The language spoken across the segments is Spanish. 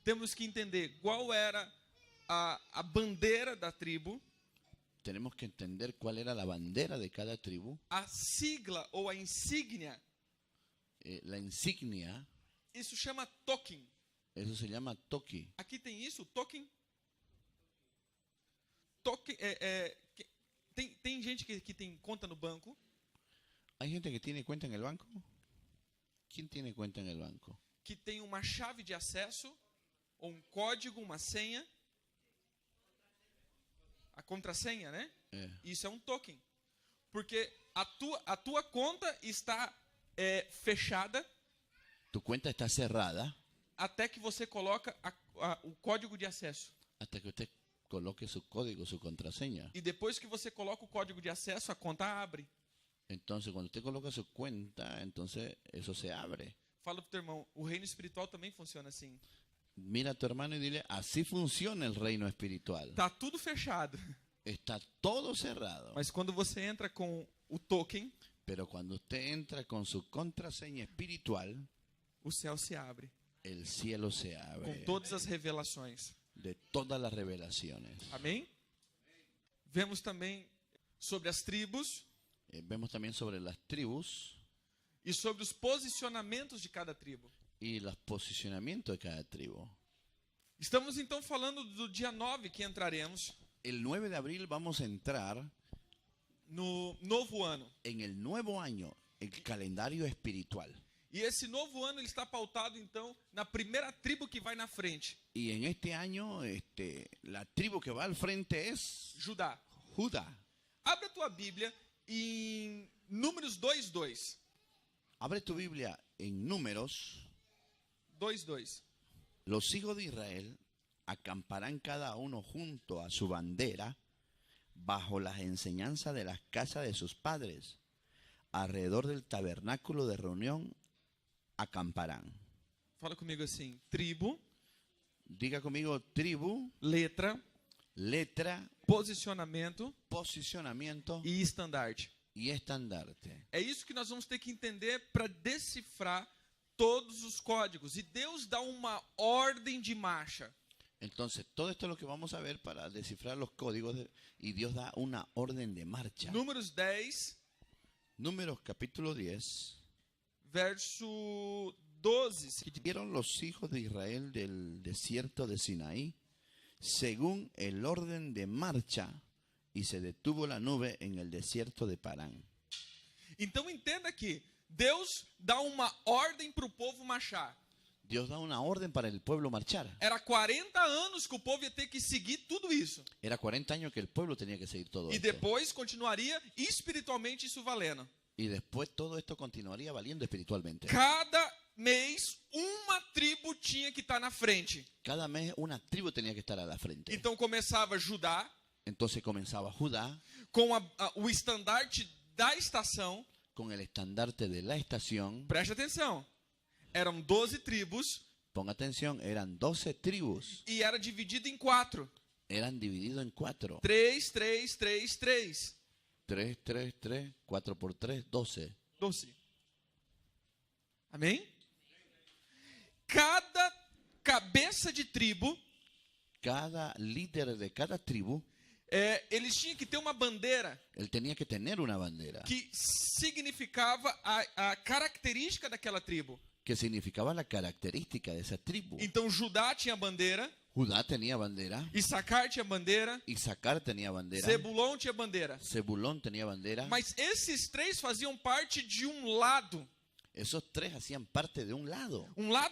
temos que entender qual era a bandeira da tribo, Tenemos que entender cuál era la bandera de cada tribu, a sigla ou a insígnia. la insignia. Isso chama token. Eso se llama toki. Aqui tem isso, token. Token tem gente que tem conta no banco ¿Hay gente que tiene cuenta en el banco? ¿Quién tiene cuenta en el banco? que tem uma chave de acesso, ou um código, uma senha. A contrasenha, né? Isso é um token. Porque a tua conta está fechada Tu cuenta está cerrada até que você coloca o código de acesso. hasta que usted coloque su código, su contraseña. E depois que você coloca o código de acesso, a conta abre. Entonces, cuando usted coloca su cuenta, entonces eso se abre. Fala pro teu irmão, o reino espiritual também funciona assim. Mira a tu hermano y dile, así funciona el reino espiritual. Tá tudo fechado. Está todo cerrado. Mas quando você entra com o token, Pero cuando usted entra con su contraseña espiritual, o céu se abre. el cielo se Com abre todas as revelações. de todas las revelaciones. Amém? Vemos também sobre as tribos Vemos también sobre las tribus e sobre os posicionamentos de cada tribo. y los posicionamientos de cada tribu. Estamos então falando do dia 9 que entraremos El 9 de abril vamos a entrar no novo ano. en el nuevo año, el calendario espiritual. E esse novo ano ele está pautado então na primeira tribo que vai na frente, Y en este año, la tribu que va al frente es Judá. Judá. Abre a tua Bíblia em Números 2:2. Abre tu Biblia en Números. 2:2. Los hijos de Israel acamparán cada uno junto a su bandera bajo las enseñanzas de las casas de sus padres. Alrededor del tabernáculo de reunión acamparán. Fala comigo assim: tribo, Diga conmigo, tribu, letra, letra, posicionamento posicionamiento e estandarte. y estandarte. É isso que nós vamos ter que entender para decifrar todos os códigos. E Deus dá uma ordem de marcha. Entonces, todo esto es lo que vamos a ver para descifrar los códigos y Dios da una orden de marcha. Números 10, Números capítulo 10. verso 12. Dieron los hijos de Israel del desierto de Sinaí según el orden de marcha y se detuvo la nube en el desierto de Parán. Então entenda que Deus dá uma ordem para o povo marchar. Dios da una orden para el pueblo marchar. Era 40 anos que o povo ia ter que seguir tudo isso. Era 40 años que el pueblo tenía que seguir todo E esto. depois continuaria espiritualmente isso valendo. Y después todo esto continuaría valiendo espiritualmente. Cada mês, uma tribo tinha que estar na frente. Cada mes una tribu tenía que estar a la frente. Então começava Judá, Entonces comenzaba Judá com o estandarte da estação. con el estandarte de la estación. Preste atenção. Eram 12 tribos Ponga atención, eran 12 tribus. e era dividido em 4. Eran divididos en 4. 3, 3, 3, 3. 3, 3, 3, 4 por 3, 12. 12. Amém? Cada cabeça de tribo, Cada líder de cada tribu, eles tinham que ter uma bandeira él tenía que tener una bandera que significava a característica daquela tribo. que significaba la característica de esa tribu. Então Judá tinha bandeira, Judá tenía bandera, Issacar tinha bandeira, Issacar tenía bandera, Zebulon tinha bandeira. Zebulón tenía bandera. Mas esses três faziam parte de um lado Esos tres hacían parte de un lado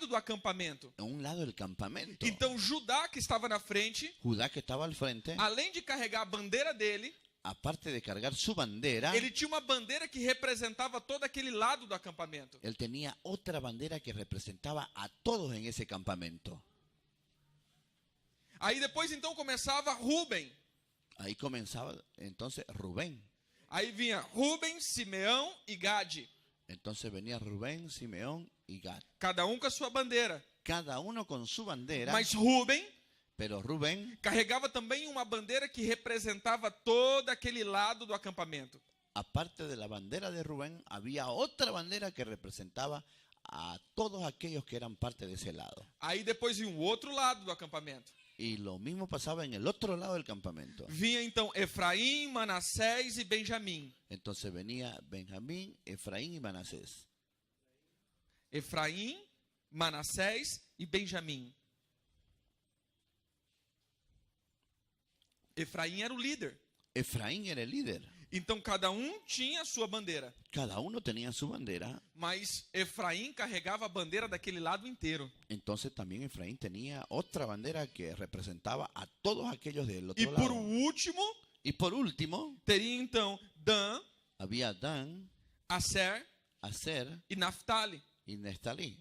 do acampamento. del campamento. Então Judá, que estava na frente, Judá, que estaba al frente, além de carregar a bandeira dele, aparte de cargar su bandera, ele tinha uma bandeira que representava todo aquele lado do acampamento. él tenía otra bandera que representaba a todos en ese campamento. Aí depois então começava Rúben. Ahí comenzaba entonces Rubén. Aí vinha Rúben, Simeão e Gade. Entonces venía Rubén, Simeón y Gad. Cada um com a sua bandeira. Cada uno con su bandera, Mas Rúben pero Rubén, carregava também uma bandeira que representava todo aquele lado do acampamento. aparte de la bandera de Rubén, había otra bandera que representaba a todos aquellos que eran parte de ese lado. Aí depois vinha o outro lado do acampamento. Y lo mismo pasaba en el otro lado del campamento. Vinha então Efraim, Manassés e Benjamim. Entonces venía Benjamín, Efraín y Manasés. Efraim, Manassés e Benjamim. Efraim era o líder. Efraín era el líder. Então cada um tinha a sua bandeira. Cada uno tenía su bandera. Mas Efraim carregava a bandeira daquele lado inteiro. Entonces también Efraín tenía otra bandera que representaba a todos aquellos del E otro por lado. último, Y por último, teria então Dan, había Dan, Aser Aser e Naphtali. y Neftalí.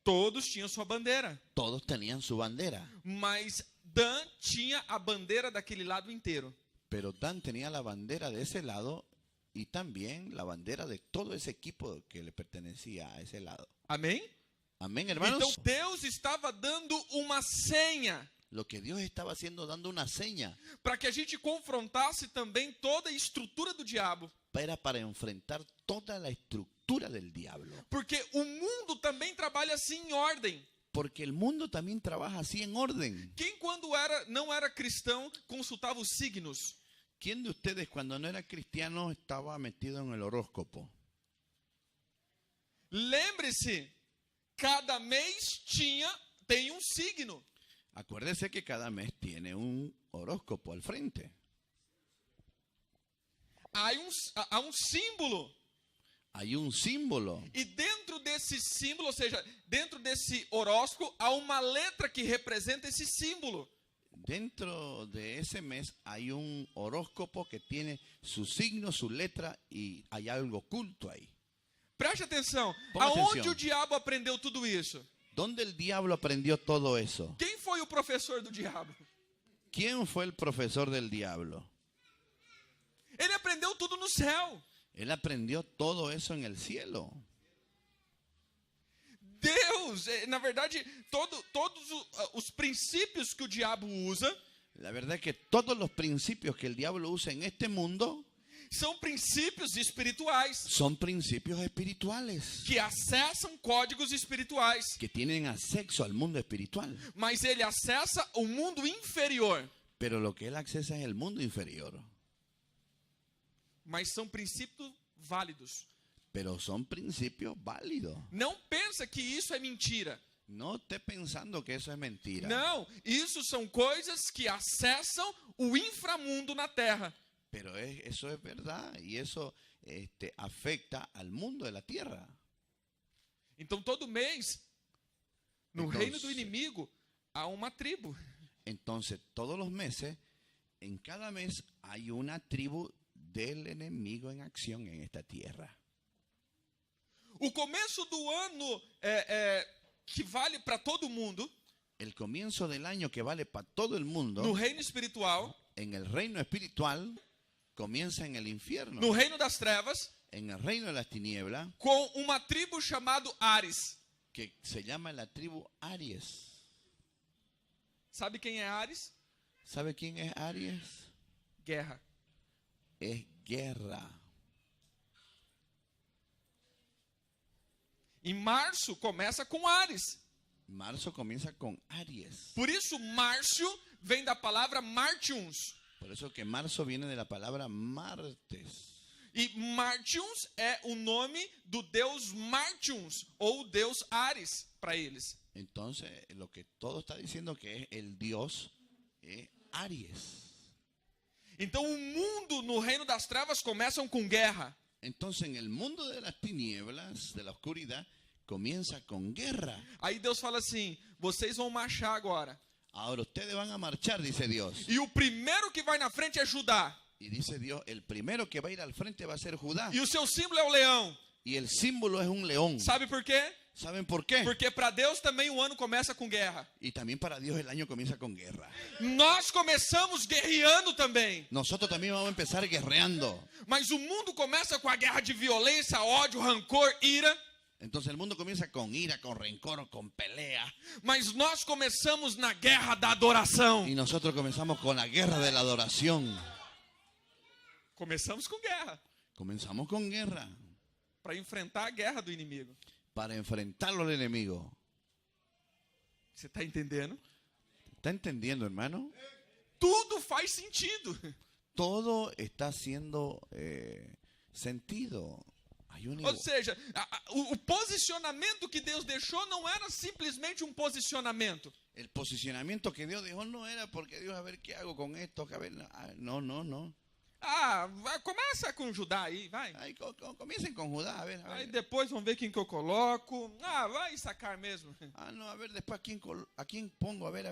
Todos tinham sua bandeira. Todos tenían su bandera. Mas Dan tinha a bandeira daquele lado inteiro. Pero Dan tenía la bandera de ese lado y también la bandera de todo ese equipo que le pertenecía a ese lado. Amém? Amén, hermanos. Então Deus estava dando uma senha Lo que Dios estaba haciendo, dando una seña para que a gente confrontasse também toda a estrutura do diabo. era para enfrentar toda la estructura del diablo. Porque o mundo também trabalha assim em ordem. Porque el mundo también trabaja así en orden. Quem quando não era cristão consultava os signos? ¿Quién de ustedes cuando no era cristiano estaba metido en el horóscopo? Lembre-se, cada mês tem um signo. Acuérdese que cada mes tiene un horóscopo al frente. Há um símbolo. Hay un símbolo. E dentro desse símbolo, ou seja, dentro desse horóscopo, há uma letra que representa esse símbolo. Dentro de ese mes hay un horóscopo que tiene su signo, su letra y hay algo oculto ahí. Preste atenção. Ponga Aonde atenção. o diabo aprendeu tudo isso? ¿Dónde el diablo aprendió todo eso? Quem foi o professor do diabo? ¿Quién fue el profesor del diablo? Ele aprendeu tudo no céu. Él aprendió todo eso en el cielo. Deus, na verdade, todos os princípios que o diabo usa La verdad es que todos los principios que el diablo usa en este mundo são princípios espirituais son principios espirituales que acessam códigos espirituais, que tienen acceso al mundo espiritual. mas ele acessa o mundo inferior. Pero lo que él accesa es el mundo inferior. Mas são princípios válidos. Pero son principios válidos. Não pensa que isso é mentira. No esté pensando que eso es mentira. Não, isso são coisas que acessam o inframundo na terra. Pero eso es verdad y eso afecta al mundo de la tierra. Então todo mês, no Então, reino do inimigo, há uma tribo. Entonces, todos los meses, en cada mes, hay una tribu del enemigo en acción en esta tierra. O começo do ano que vale para todo mundo, El comienzo del año que vale para todo el mundo, no reino espiritual, en el reino espiritual, comienza en el infierno, no reino das trevas, en el reino de las tinieblas, com uma tribo chamada Ares. que se llama la tribu Aries. Sabe quem é Ares? ¿Sabe quién es Aries? Guerra. Es guerra. Em março começa com Ares. Marzo comienza con Aries. Por isso, Márcio vem da palavra Martiuns. Por eso que marzo viene de la palabra martes. E Martiuns é o nome do deus Martiuns, ou deus Ares, para eles. Entonces, lo que todo está diciendo que es el dios Aries. Então, o mundo no reino das trevas começam com guerra. Entonces, en el mundo de las tinieblas, de la oscuridad, comienza con guerra. Aí Deus fala assim: vocês vão marchar agora. Ahora ustedes van a marchar, dice Dios. E o primeiro que vai na frente é Judá. Y dice Dios, el primero que va a ir al frente va a ser Judá. E o seu símbolo é o leão. Y el símbolo es un león. Sabe por quê? ¿Saben por qué? Porque para Deus também o ano começa com guerra. Y también para Dios el año comienza con guerra. Nós começamos guerreando também. Nosotros también vamos a empezar guerreando. Mas o mundo começa com a guerra de violência, ódio, rancor, ira. Entonces el mundo comienza con ira, con rencor, con pelea. Mas nós começamos na guerra da adoração. Y nosotros comenzamos con la guerra de la adoración. Começamos com guerra Comenzamos con guerra para enfrentar a guerra do inimigo. para enfrentarlo al enemigo. Você está entendendo? ¿Está entendiendo, hermano? Tudo faz sentido. Todo está haciendo sentido. Hay un Ou seja, o posicionamento que Deus deixou não era simplesmente um posicionamento. El posicionamiento que Dios dejó no era porque Dios, a ver qué hago con esto, que a ver, no. Começa com Judá aí, vai. Ay, comiencen con Judá, a ver. Aí depois vamos ver quem que eu coloco. Vai sacar mesmo. No, a ver, después a quién pongo, a ver.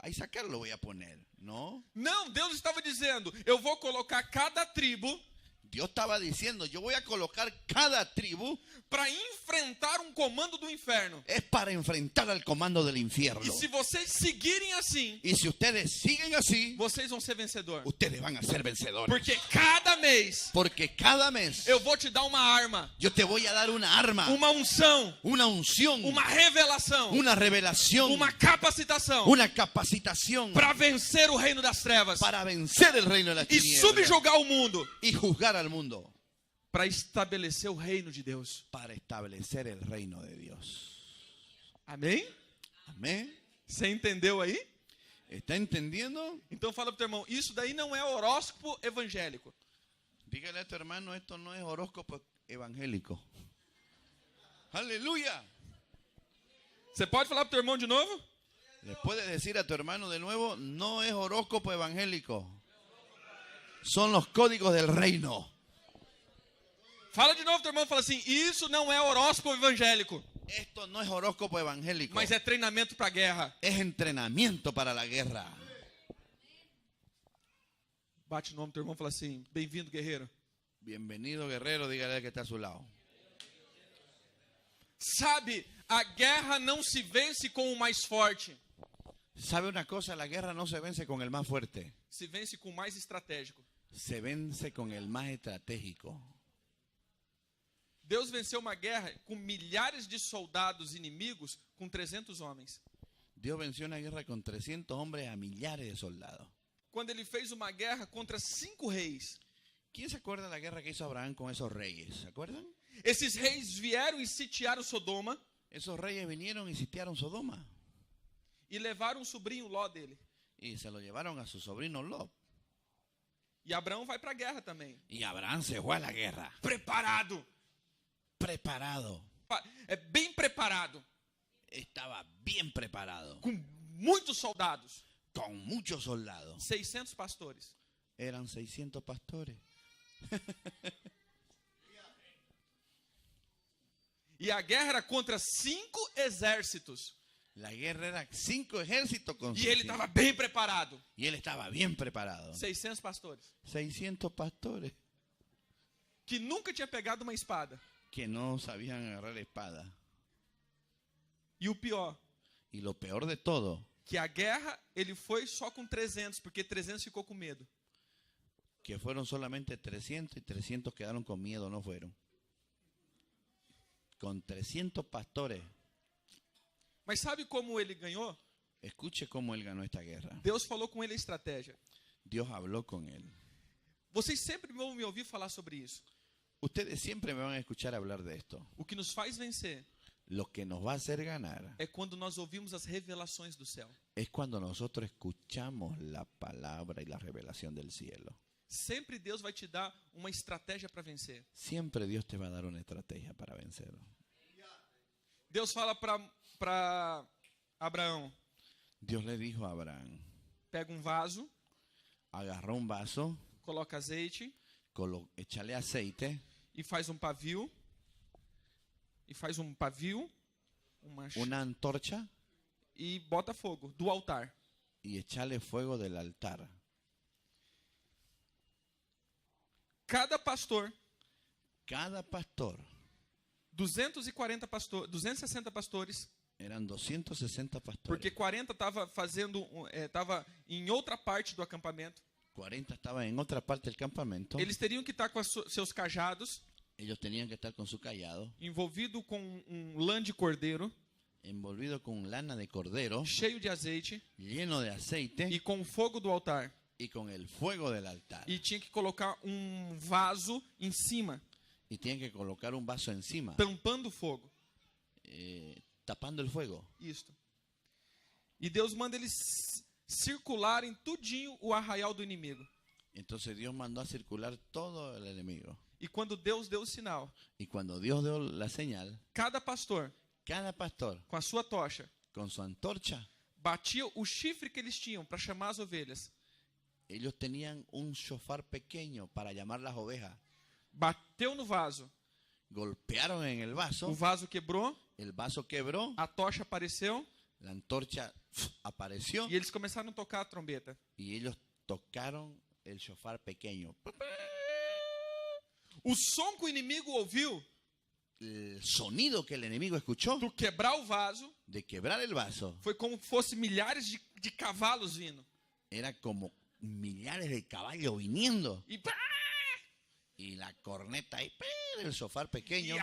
A Isaacar lo voy a poner, ¿no? Não, Deus estava dizendo, eu vou colocar cada tribo Dios estaba diciendo, yo voy a colocar cada tribu. para enfrentar um comando do inferno. Es para enfrentar al comando del infierno. E se vocês seguirem assim, Y si ustedes siguen así, vocês vão ser vencedor. ustedes van a ser vencedores. Porque cada mês Porque cada mes eu vou te dar uma arma, yo te voy a dar una arma, uma unção, una unción, uma revelação, una revelación, uma capacitação una capacitación para vencer o reino das trevas para vencer el reino de las e tinieblas subjugar o mundo, y juzgar al mundo, para estabelecer o reino de Deus. para establecer el reino de Dios. Amém? Amén. Você entendeu aí? ¿Está entendiendo? Então fala pro teu irmão, isso daí não é horóscopo evangélico. Dígale a tu hermano, esto no es horóscopo evangélico. Aleluya. Você pode falar pro teu irmão de novo? ¿Le puedes decir a tu hermano de nuevo? No es horóscopo evangélico. Son los códigos del reino. Fala de novo pro teu irmão, fala assim, isso não é horóscopo evangélico, Esto no es horóscopo evangélico. mas é treinamento para guerra. Es entrenamiento para la guerra. Bate no ombro do teu irmão e fala assim, bem-vindo, guerreiro. Bienvenido, guerrero, dígale al que está a su lado. Sabe, a guerra não se vence com o mais forte, ¿Sabe una cosa? La guerra no se vence con el más fuerte. se vence com o mais estratégico. Se vence con el más estratégico. Deus venceu uma guerra com milhares de soldados inimigos com 300 homens. Dios venció una guerra con 300 hombres a millares de soldados. Quando ele fez uma guerra contra 5 reis, ¿Quién se acuerda de la guerra que hizo Abraham con esos reyes? ¿Se acuerdan? esses reis vieram e sitiaram Sodoma Esos reyes vinieron y sitiaron Sodoma. e levaram o sobrinho Ló dele. Y se lo llevaron a su sobrino Lot. E Abraão vai para a guerra também. Y Abraham se fue a la guerra. Preparado. Preparado. É bem preparado. Estaba bien preparado. Com muitos soldados. Con muchos soldados. 600 pastores. Eran 600 pastores. E a guerra era contra 5 exércitos. La guerra era 5 ejércitos con E ele 600. estava bem preparado. Y él estaba bien preparado. 600 pastores. 600 pastores Que nunca tinha pegado uma espada. que no sabían agarrar espada. E o pior, Y lo peor de todo, que a guerra ele foi só com 300, porque 300 ficou com medo. que fueron solamente 300 y 300 quedaron con miedo, no fueron. Con 300 pastores. Mas sabe como ele ganhou? Escuche cómo él ganó esta guerra. Deus falou com ele a estratégia. Dios habló con él. Vocês sempre vão me ouvir falar sobre isso. Ustedes siempre me van a escuchar hablar de esto. O que nos faz vencer Lo que nos va a hacer ganar é quando nós ouvimos as revelações do céu. es cuando nosotros escuchamos la palabra y la revelación del cielo. Sempre Deus vai te dar uma estratégia para vencer. Siempre Dios te va a dar una estrategia para vencer. Deus fala para Abraão, Dios le dijo a Abraham, pega um vaso, agarró un vaso, coloca azeite échale aceite e faz um pavio. una antorcha E bota fogo do altar. y echale fuego del altar. Cada pastor, Cada pastor, 260 pastores, eran 260 pastores. porque 40 estava em outra parte do acampamento. 40 estaban en otra parte del campamento. Eles teriam que estar com seus cajados, Ellos tenían que estar con su callado, envolvido com lã de cordeiro, envolvido con lana de cordero, cheio de azeite lleno de aceite e com o fogo do altar. y con el fuego del altar. E tinha que colocar vaso em cima, Y tienen que colocar un vaso encima, tampando o fogo. tapando el fuego. Isto. E Deus manda eles circularem tudinho o arraial do inimigo. Entonces Dios mandó a circular todo el enemigo. E quando Deus deu o sinal, Y cuando Dios dio la señal, cada pastor, cada pastor com a sua tocha, con su antorcha, batia o chifre que eles tinham para chamar as ovelhas. ellos tenían un shofar pequeño para llamar las ovejas. Bateu no vaso. Golpearon en el O vaso, vaso quebrou, el vaso quebró, a tocha apareceu la antorcha apareció e eles começaram a tocar a trombeta. y ellos tocaron el shofar pequeño. O som que o inimigo ouviu El sonido que el enemigo escuchó do quebrar o vaso de quebrar el vaso foi como se fosse milhares de cavalos vindo. era como millares de caballos viniendo E, y la corneta ahí, el shofar pequeño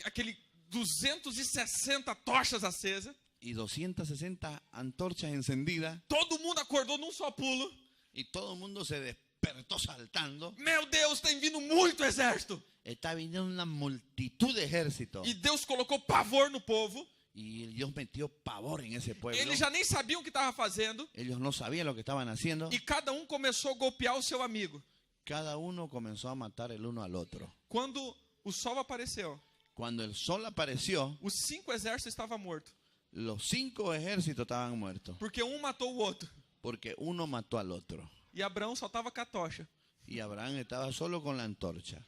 aquele 260 tochas acesas. y 260 antorchas encendidas Todo mundo acordou num só pulo. y todo el mundo se despertó saltando. Meu Deus, tem vindo muito exército. Está viniendo una multitud de ejércitos E Deus colocou pavor no povo. y Dios metió pavor en ese pueblo. Eles já nem sabiam o que estava fazendo. Ellos no sabían lo que estaban haciendo. E cada um começou a golpear o seu amigo. Cada uno comenzó a matar el uno al otro. Quando o sol apareceu, Cuando el sol apareció, os 5 exércitos estavam mortos. los 5 ejércitos estaban muertos Porque um matou o outro. porque uno mató al otro. E Abraão só estava com a tocha. Y Abraham estaba solo con la antorcha.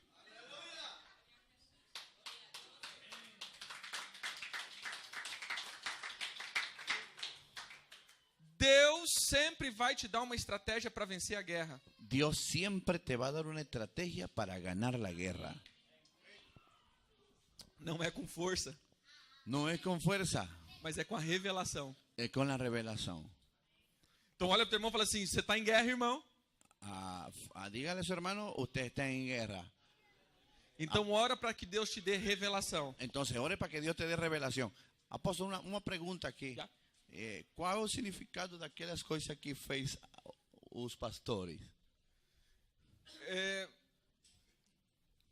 Deus sempre vai te dar uma estratégia para vencer a guerra. Dios siempre te va a dar una estrategia para ganar la guerra. Não é com força, No es con fuerza, mas é com a revelação. es con la revelación. Então olha para o teu irmão e fala assim, você está em guerra, irmão? Dígale a su hermano, usted está en guerra. Então ora para que Deus te dê revelação. Entonces, ore para que Dios te dé revelación. Apóstol, una pregunta aquí. Já. Qual é o significado daquelas coisas que fez os pastores?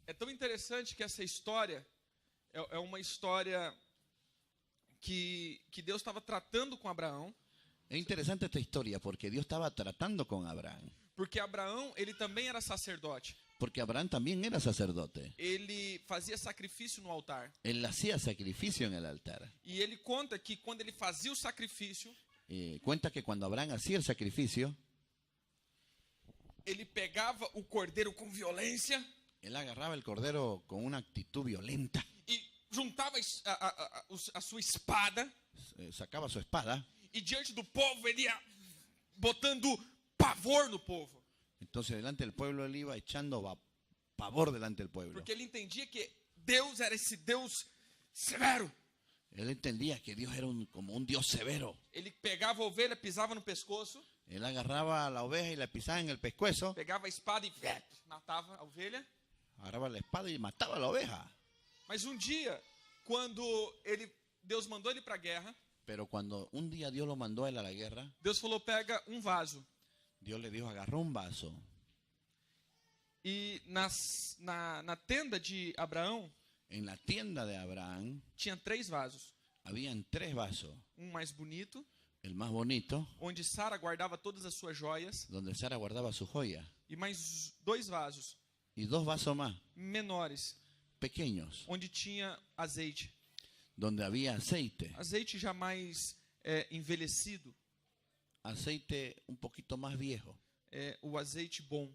É tão interessante que essa história é uma história que Deus estava tratando com Abraão. Es interesante esta historia porque Dios estaba tratando con Abraham. Porque Abraão, ele também era sacerdote. Porque Abraham también era sacerdote. Ele fazia sacrifício no altar. Él hacía sacrificio en el altar. E ele conta que quando ele fazia o sacrifício, Cuenta que cuando Abraham hacía el sacrificio, ele pegava o cordeiro com violência él agarraba el cordero con una actitud violenta, e juntava a sua espada sacaba su espada. e diante do povo ele ia botando pavor no povo. Entonces delante del pueblo él iba echando pavor delante del pueblo. Porque ele entendia que Deus era esse Deus severo. Él entendía que Dios era como un Dios severo. Ele pegava a ovelha, pisava no pescoço, Él agarraba a la oveja y la pisaba en el pescuezo, pegava a espada e matava a ovelha. agarraba la espada y mataba a la oveja. Mas um dia, quando Deus mandou ele para a guerra, Pero cuando un día Dios lo mandó a él a la guerra, Deus falou, pega um vaso. Dios le dijo, agarró un vaso. E na tenda de Abraão, En la tienda de Abraham tinha 3 vasos. habían 3 vasos. Um mais bonito, El más bonito, onde Sara guardava todas as suas joias. donde Sara guardaba su joya. E mais 2 vasos Y 2 vasos más, menores, pequeños, onde tinha azeite. donde había aceite. Azeite já mais envelhecido. Aceite un poquito más viejo. O azeite bom.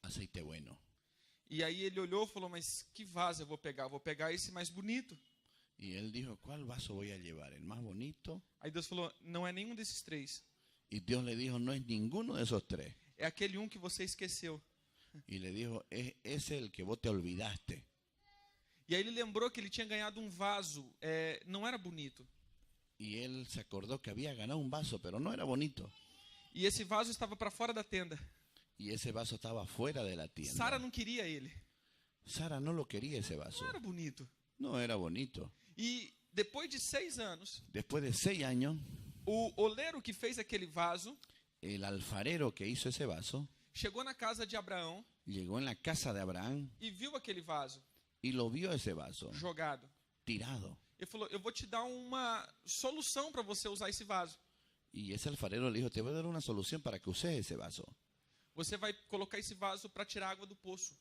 Aceite bueno. E aí ele olhou e falou, mas que vaso eu vou pegar? Eu vou pegar esse mais bonito. Y él dijo, ¿cuál vaso voy a llevar? ¿El más bonito? Aí Deus falou, não é nenhum desses 3. Y Dios le dijo, no es ninguno de esos 3. É aquele um que você esqueceu. Y le dijo, es ese el que vos te olvidaste. E aí ele lembrou que ele tinha ganhado um vaso. Não era bonito. Y él se acordó que había ganado un vaso, pero no era bonito. E esse vaso estava para fora da tenda. Y ese vaso estaba fuera de la tienda. Sara não queria ele. Sara no lo quería ese vaso. Não era bonito. No era bonito. E depois de 6 anos, Después de 6 años, o oleiro que fez aquele vaso el alfarero que hizo ese vaso chegou na casa de Abraão llegó en la casa de Abraham e viu aquele vaso y lo vio ese vaso jogado. tirado. Ele falou, eu vou te dar uma solução para você usar esse vaso. Y ese alfarero le dijo, te voy a dar una solución para que uses ese vaso. Você vai colocar esse vaso para tirar água do poço.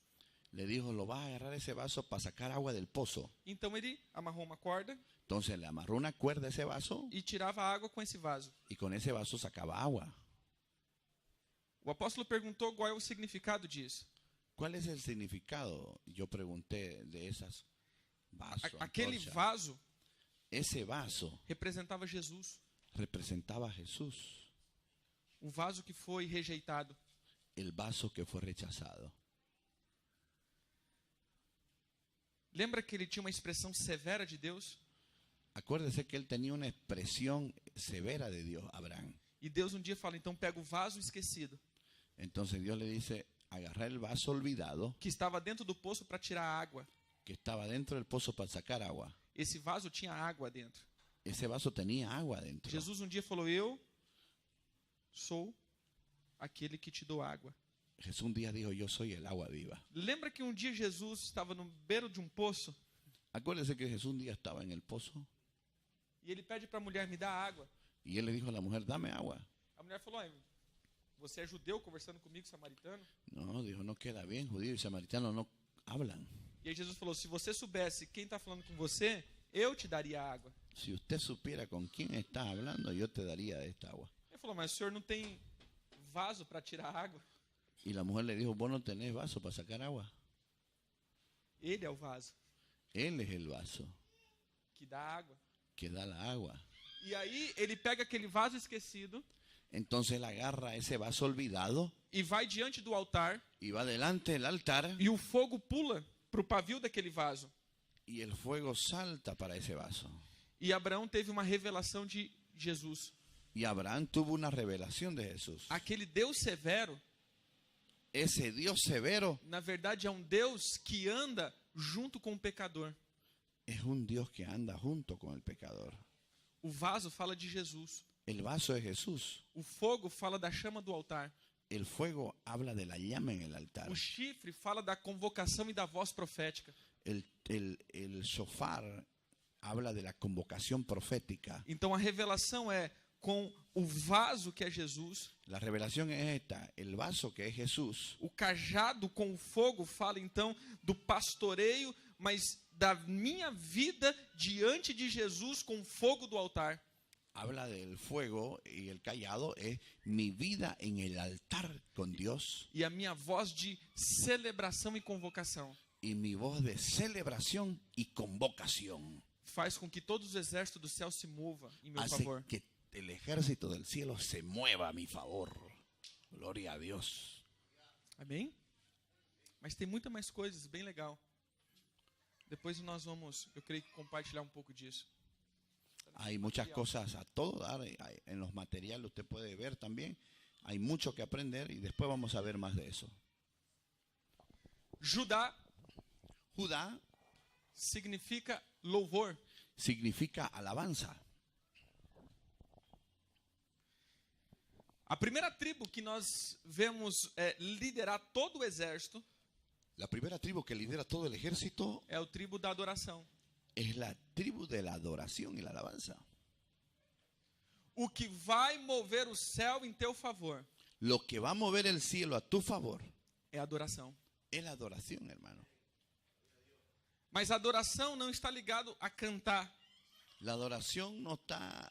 Le dijo, lo vas a agarrar ese vaso para sacar agua del pozo. Então ele amarrou uma corda Entonces le amarró una cuerda a ese vaso e tirava água com esse vaso. y con ese vaso sacaba agua. O apóstolo perguntou qual é o significado disso. ¿Cuál es el significado? Yo pregunté de esas vasos. Aquele antorchas. vaso Ese vaso representava Jesus. representaba a Jesús, O vaso que foi rejeitado. el vaso que fue rechazado. Lembra que ele tinha uma expressão severa de Deus? Acuérdese que él tenía una expresión severa de Dios, Abraham. E Deus um dia fala, então pega o vaso esquecido, Entonces Dios le dice, agarrar el vaso olvidado que estava dentro do poço para tirar a água. que estaba dentro del pozo para sacar agua. Esse vaso tinha água dentro. Ese vaso tenía agua dentro. Jesus um dia falou, eu sou aquele que te dou água. Jesús un día dijo, yo soy el agua viva. Lembra que um dia Jesus estava no beiro de um poço Acuérdese que Jesús un día estaba en el pozo e ele pede para a mulher, me dá água. y él le dijo a la mujer, dame agua. A mulher falou, você é judeu conversando comigo, samaritano? No, dijo, no queda bien, judío y samaritano no hablan. E aí Jesus falou, se você soubesse quem está falando com você, eu te daria água. Si usted supiera con quién está hablando, yo te daría de esta agua. Ele falou, mas o senhor não tem vaso para tirar água? Y la mujer le dijo, vos no tenés vaso para sacar agua. Ele é o vaso Él es el vaso que dá água. que da la agua. E aí ele pega aquele vaso esquecido Entonces él agarra ese vaso olvidado e vai diante do altar y va delante del altar e o fogo pula para o pavio daquele vaso. y el fuego salta para ese vaso. E Abraão teve uma revelação de Jesus. Y Abraham tuvo una revelación de Jesús. Aquele Deus severo, Ese Dios severo na verdade, é um Deus que anda junto com o pecador. es un Dios que anda junto con el pecador. O vaso fala de Jesus. El vaso es Jesús. O fogo fala da chama do altar. El fuego habla de la llama en el altar. O chifre fala da convocação e da voz profética. El shofar habla de la convocación profética. Então a revelação é com o vaso que é Jesus. La revelación es esta, el vaso que es Jesús. O cajado com o fogo fala então do pastoreio, mas da minha vida diante de Jesus com o fogo do altar. Habla del fuego y el callado es mi vida en el altar con Dios E a minha voz de celebração e convocação y mi voz de celebración y convocación faz com que todos os exércitos do céu se movam em meu hace favor. que el ejército del cielo se mueva a mi favor. Gloria a Dios. Amém? Mas tem muita mais coisas, bem legal. Depois nós vamos, eu creio que compartilhar um pouco disso. Hay muchas cosas a todo dar, en los materiales usted puede ver también. Hay mucho que aprender y después vamos a ver más de eso. Judá Judá significa louvor. significa alabanza. A primeira tribo que nós vemos liderar todo o exército La primera tribu que lidera todo el ejército é o tribo da adoração. es la tribu de la adoración y la alabanza. O que vai mover o céu em teu favor Lo que va a mover el cielo a tu favor é a adoração. es la adoración, hermano. Mas a adoração não está ligado a cantar, La adoración no está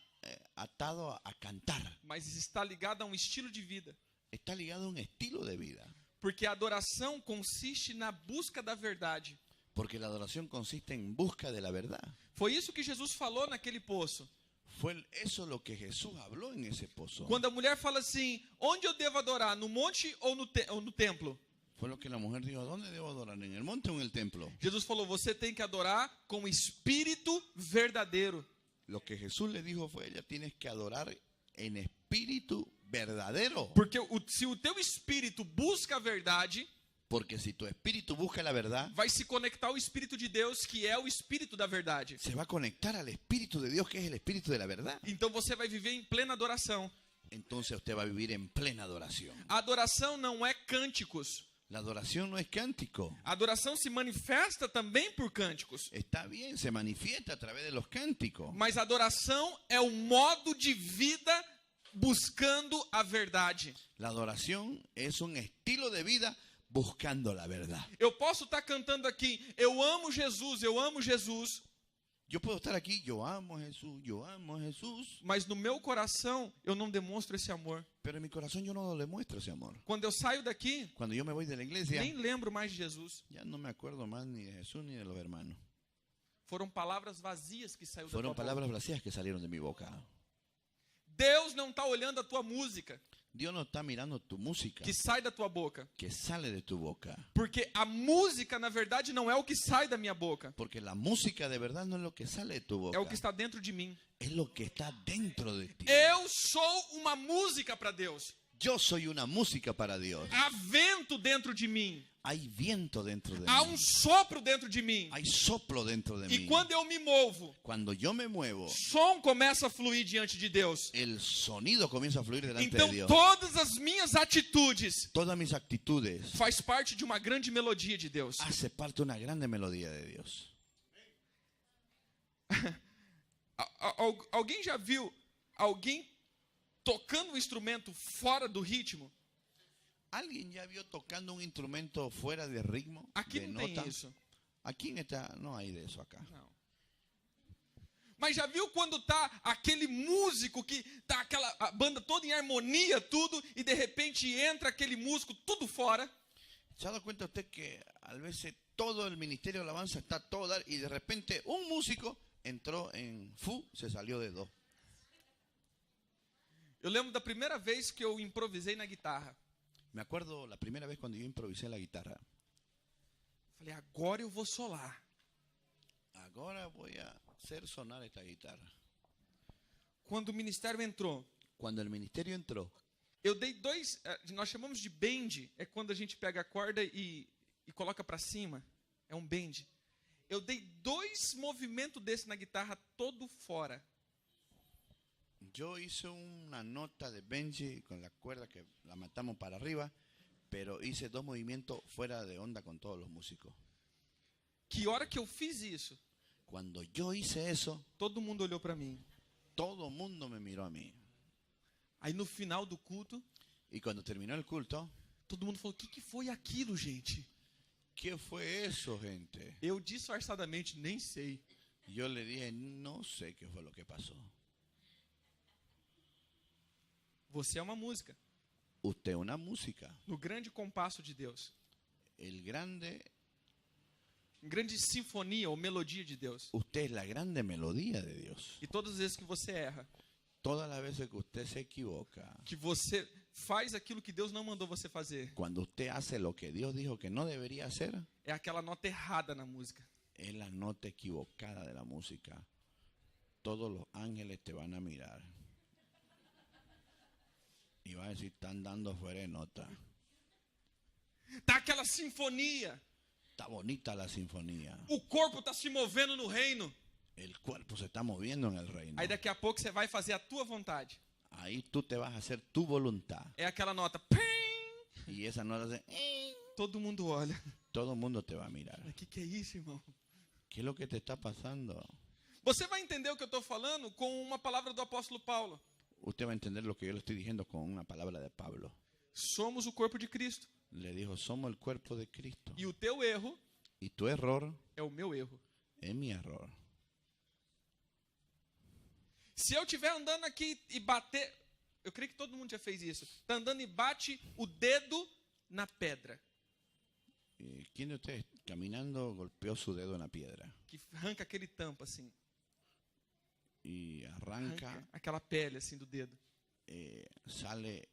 atado a cantar, mas está ligado a um estilo de vida. está ligado a un estilo de vida. Porque a adoração consiste na busca da verdade. Porque la adoración consiste en busca de la verdad. Foi isso que Jesus falou naquele poço. Fue eso lo que Jesús habló en ese pozo. Quando a mulher fala assim, onde eu devo adorar, no monte ou no templo? Fue lo que la mujer dijo, ¿dónde debo adorar? ¿En el monte o en el templo? Jesus falou, você tem que adorar com espírito verdadeiro. Lo que Jesús le dijo fue, ella tienes que adorar en espíritu verdadero. Porque se o teu espírito busca a verdade, Porque si tu espíritu busca la verdad, vai se conectar ao Espírito de Deus, que é o Espírito da verdade. se va a conectar al Espíritu de Dios, que es el Espíritu de la verdad. Então você vai viver em plena adoração. Entonces usted va a vivir en plena adoración. A adoração não é cânticos. La adoración no es cántico. A adoração se manifesta também por cânticos. Está bien, se manifiesta a través de los cánticos. Mas a adoração é o modo de vida buscando a verdade. La adoración es un estilo de vida buscando la verdad. Eu posso estar cantando aqui, eu amo Jesus, eu amo Jesus. Yo puedo estar aquí, yo amo a Jesús, yo amo a Jesús. Mas no meu coração eu não demonstro esse amor. Pero en mi corazón yo no le muestro ese amor. Quando eu saio daqui, Cuando yo me voy de la iglesia, nem lembro mais de Jesus. ya no me acuerdo más ni de Jesús ni de los hermanos. Foram palavras vazias que saiu da tua Fueron boca. palabras vacías que salieron de mi boca. Deus não está olhando a tua música Dios no está mirando tu música que sai da tua boca. que sale de tu boca. Porque a música, na verdade, não é o que sai da minha boca. Porque la música de verdad no es lo que sale de tu boca. É o que está dentro de mim. Es lo que está dentro de ti. Eu sou uma música para Deus. Yo soy una música para Dios. Há vento dentro de mim. Hay viento dentro de Há mí. sopro dentro de mim. Hay soplo dentro de E mí. quando eu me movo, Cuando yo me muevo, som começa a fluir diante de Deus. el sonido comienza a fluir delante Então de Dios. todas as minhas atitudes Todas mis actitudes faz parte de uma grande melodia de Deus. hace parte de una grande melodía de Dios. Alguém já viu alguém tocando um instrumento fora do ritmo? ¿Alguien ya vio tocando un instrumento fuera de ritmo? Aqui de não nota? tem isso. Aquí en esta no hay de eso acá. Não. Mas já viu quando tá aquele músico que tá a banda toda em harmonia, tudo, e de repente entra aquele músico tudo fora? ¿Se ha dado cuenta usted que a veces todo el ministerio de alabanza está todo dar y de repente un músico entró en fu, se salió de do? Eu lembro da primeira vez que eu improvisei na guitarra. Me acuerdo la primera vez cuando yo improvisé la guitarra. Falei, agora eu vou solar. Ahora voy a hacer sonar esta guitarra. Quando o ministério entrou, Cuando el ministerio entró, eu dei dois, nós chamamos de bend, é quando a gente pega a corda e coloca para cima, é um bend. Eu dei 2 movimentos desse na guitarra todo fora. yo hice una nota de Benji con la cuerda que la matamos para arriba, pero hice 2 movimientos fuera de onda con todos los músicos. Que hora que eu fiz isso, Cuando yo hice eso, todo mundo olhou para mim. todo el mundo me miró a mí. Aí no final do culto, Y cuando terminó el culto, todo mundo falou, o que foi aquilo, gente? ¿qué fue eso, gente? Eu disfarçadamente nem sei. Yo le dije, no sé qué fue lo que pasó. Você é uma música, Usted es una música. no grande compasso de Deus. El grande, Grande sinfonia ou melodia de Deus. usted es la grande melodía de Dios. E todas as vezes que você erra, Todas las veces que usted se equivoca, que você faz aquilo que Deus não mandou você fazer, cuando usted hace lo que Dios dijo que no debería hacer, é aquela nota errada na música. es la nota equivocada de la música. Todos los ángeles te van a mirar. Y van a decir, están dando fuera de nota. Tá aquela sinfonia, Está bonita la sinfonía. o corpo tá se movendo no reino. El cuerpo se está moviendo en el reino. Aí daqui a pouco você vai fazer a tua vontade. Ahí tú te vas a hacer tu voluntad. É aquela nota, pim, Y esa nota hace, todo mundo olha. todo el mundo te va a mirar. O que é isso, irmão? ¿Qué es lo que te está pasando? Você vai entender o que eu estou falando com uma palavra do apóstolo Paulo. Usted va a entender lo que yo le estoy diciendo con una palabra de Pablo. Somos o corpo de Cristo. Le dijo, somos el cuerpo de Cristo. E o teu erro Y tu error é o meu erro. es mi error. Se eu estiver andando aqui e bater, eu creio que todo mundo já fez isso. Está andando e bate o dedo na pedra, ¿Quién de ustedes caminando golpeó su dedo en la piedra? que arranca aquele tampo assim, Y arranca, arranca aquela pele assim do dedo. sale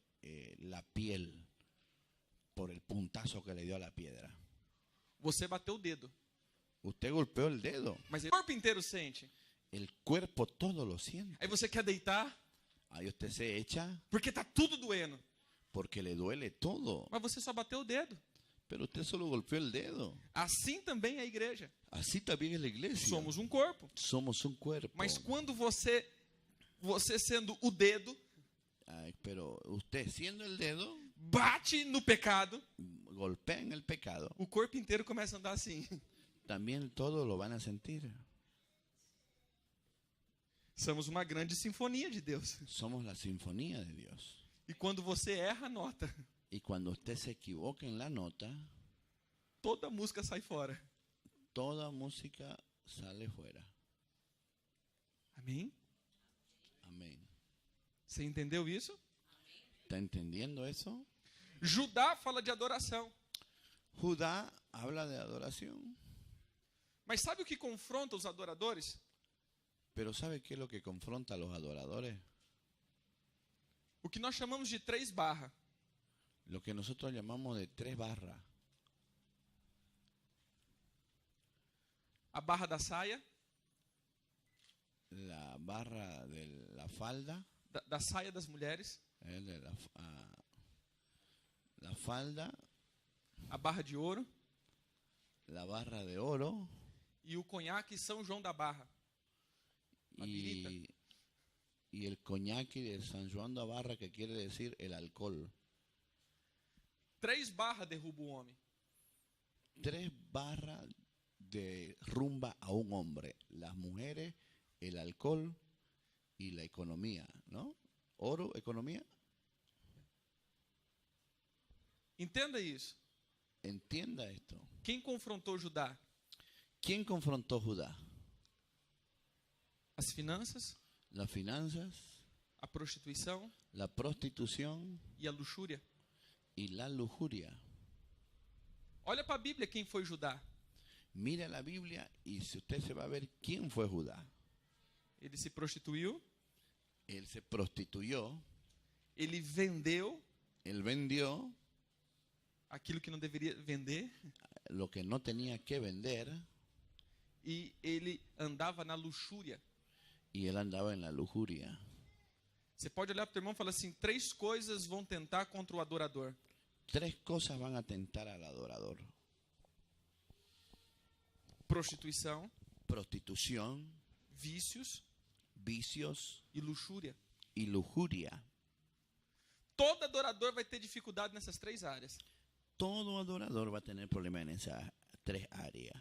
la piel por el puntazo que le dio a la piedra. Você bateu o dedo, Usted golpeó el dedo. mas o corpo inteiro sente. El cuerpo todo lo siente. Aí você quer deitar, Ahí usted se echa porque tá tudo doendo, porque le duele todo. mas você só bateu o dedo. Pero usted solo golpeó el dedo. Assim também é a igreja. Así también es la iglesia. Somos um corpo. Somos un cuerpo. Mas quando você sendo o dedo, Pero usted siendo el dedo, bate no pecado, golpean el pecado, o corpo inteiro começa a andar assim. también todos lo van a sentir. Somos uma grande sinfonia de Deus. Somos la sinfonía de Dios. E quando você erra a nota, Y cuando usted se equivoca en la nota, toda a música sai fora. toda música sale fuera. Amém? Amén. Você entendeu isso? ¿Está entendiendo eso? Judá fala de adoração. Judá habla de adoración. Mas sabe o que confronta os adoradores? Pero ¿sabe qué es lo que confronta a los adoradores? O que nós chamamos de 3 barras. Lo que nosotros llamamos de 3 barras. A barra da saia, La barra de la falda, da saia das mulheres, de la falda, a barra de ouro la barra de oro e o conhaque São João da Barra. La birita. y el coñac de San Juan de Barra, que quiere decir el alcohol. 3 barras derrubam o homem. 3 barras derrumba a un hombre: las mujeres, el alcohol y la economía, ¿no? Oro, economía. Entenda isso. Entienda esto. Quem confrontou Judá? ¿Quién confrontó Judá? As finanças, Las finanzas, a prostituição la prostitución e a luxúria. y la lujuria. Olha para a Bíblia quem foi Judá. Mira la Biblia y si usted se va a ver quién fue Judá. Ele se prostituiu, Él se prostituyó, ele vendeu él vendió aquilo que não deveria vender lo que no tenía que vender e ele andava na luxúria. y él andaba en la lujuria. Você pode olhar para o teu irmão e falar assim: 3 coisas vão tentar contra o adorador. 3 cosas van a tentar al adorador: Prostituição, prostitución, vícios vicios e luxúria. y lujuria. Todo adorador vai ter dificuldade nessas 3 áreas. Todo adorador va a tener problemas en esas 3 áreas.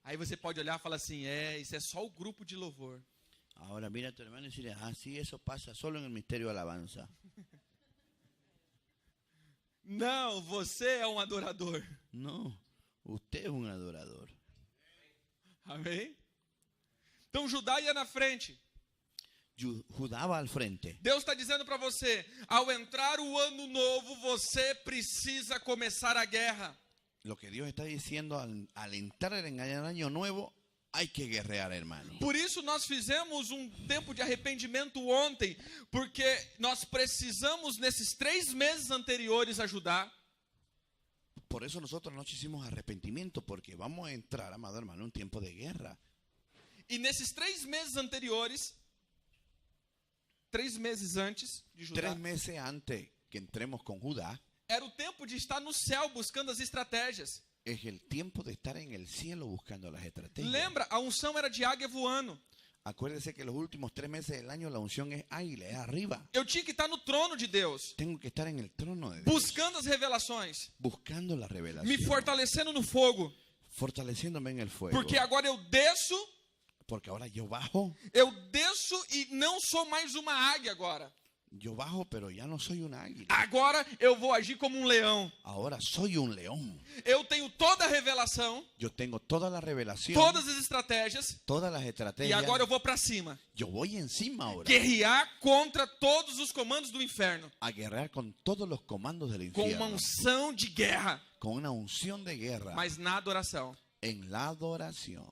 Aí você pode olhar e falar assim: isso é só o grupo de louvor. Ahora mira a tu hermano y decirle: sí, eso pasa solo en el misterio de alabanza. Não, você é um adorador. No, usted es un adorador. Amém? Então Judá ia na frente. Judá va al frente. Deus está dizendo para você: ao entrar o ano novo, você precisa começar a guerra. Lo que Dios está diciendo, al entrar en el año nuevo, hay que guerrear, hermano. Por isso nós fizemos um tempo de arrependimento ontem, porque nós precisamos nesses 3 meses anteriores ajudar. Por eso nosotros no hicimos arrepentimiento, porque vamos a entrar, amado hermano, en un tiempo de guerra. E nesses 3 meses anteriores, 3 meses antes de Judá, 3 meses antes que entremos con Judá, era o tempo de estar no céu buscando as estratégias. es el tiempo de estar en el cielo buscando las estrategias. Lembra, a unção era de águia voando. Acuérdese que los últimos 3 meses del año la unción es águila, es arriba. Eu tinha que estar no trono de Deus, Tengo que estar en el trono de Dios, buscando as revelações, buscando la revelación, me fortalecendo no fogo, fortaleciéndome en el fuego. porque agora eu desço Porque ahora yo bajo e não sou mais uma águia agora. pero ya no soy una águila. Agora eu vou agir como um leão. Ahora soy un león. Eu tenho toda a revelação, Yo tengo toda la revelación, todas as estratégias, todas las e estrategias. agora eu vou para cima. Yo voy encima ahora Guerrear contra todos os comandos do inferno, a guerrear con todos los comandos del com uma infierno, unção de guerra, con una unción de guerra, mas na adoração. en la adoración.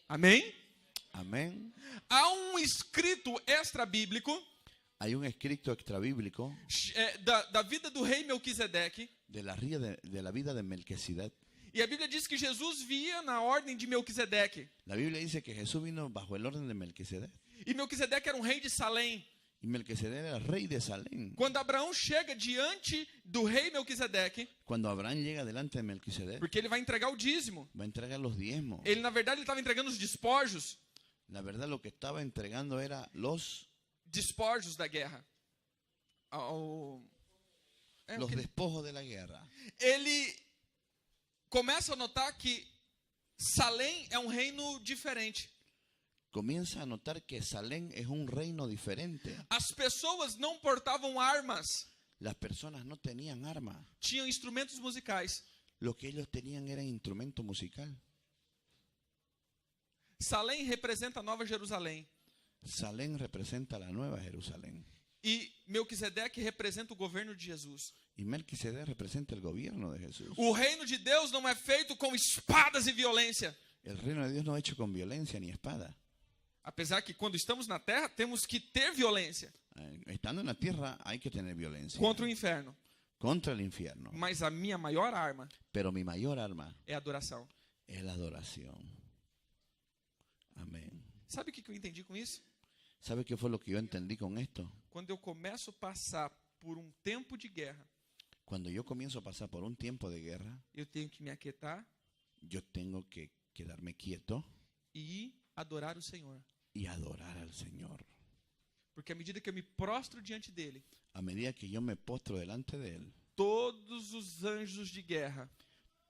Amém? Amén. Há um escrito extra-bíblico Hay un escrito extrabíblico da vida do rei Melquisedeque. de la vida de Melquisedec. E a Bíblia diz que Jesus via na ordem de Melquisedeque. La Biblia dice que Jesús vino bajo el orden de Melquisedec. E Melquisedeque era um rei de Salém. Y Melquisedec era rey de Salem. Quando Abraão chega diante do rei Melquisedeque, Cuando Abraham llega delante de Melquisedec, porque ele vai entregar o dízimo. va a entregar los diezmos. Ele, na verdade, ele estava entregando os despojos. La verdad, lo que estaba entregando era los Despojos da guerra. los despojos de la guerra. ele começa a notar que Salém é um reino diferente. Comienza a notar que Salem es un reino diferente. As pessoas não portavam armas, Las personas no tenían armas. tinham instrumentos musicais. Lo que ellos tenían era instrumento musical. Salém representa a Nova Jerusalém. Salem representa la nueva Jerusalén. E Melquisedeque representa o governo de Jesus. Y Melquisedec representa el gobierno de Jesús. O reino de Deus não é feito com espadas e violência. El reino de Dios no es hecho con violencia ni espada. Apesar que quando estamos na terra, temos que ter violência Estando en la tierra hay que tener violencia contra o inferno. contra el infierno. Mas a minha maior arma Pero mi mayor arma é a adoração. es la adoración. Amén. Sabe o que eu entendi com isso? ¿Sabe qué fue lo que yo entendí con esto? Quando eu começo a passar por um tempo de guerra, Cuando yo comienzo a pasar por un tiempo de guerra, eu tenho que me aquietar yo tengo que quedarme quieto e ir adorar o Senhor. y adorar al Señor. Porque à medida que eu me prostro diante dele, A medida que yo me postro delante de Él, todos os anjos de guerra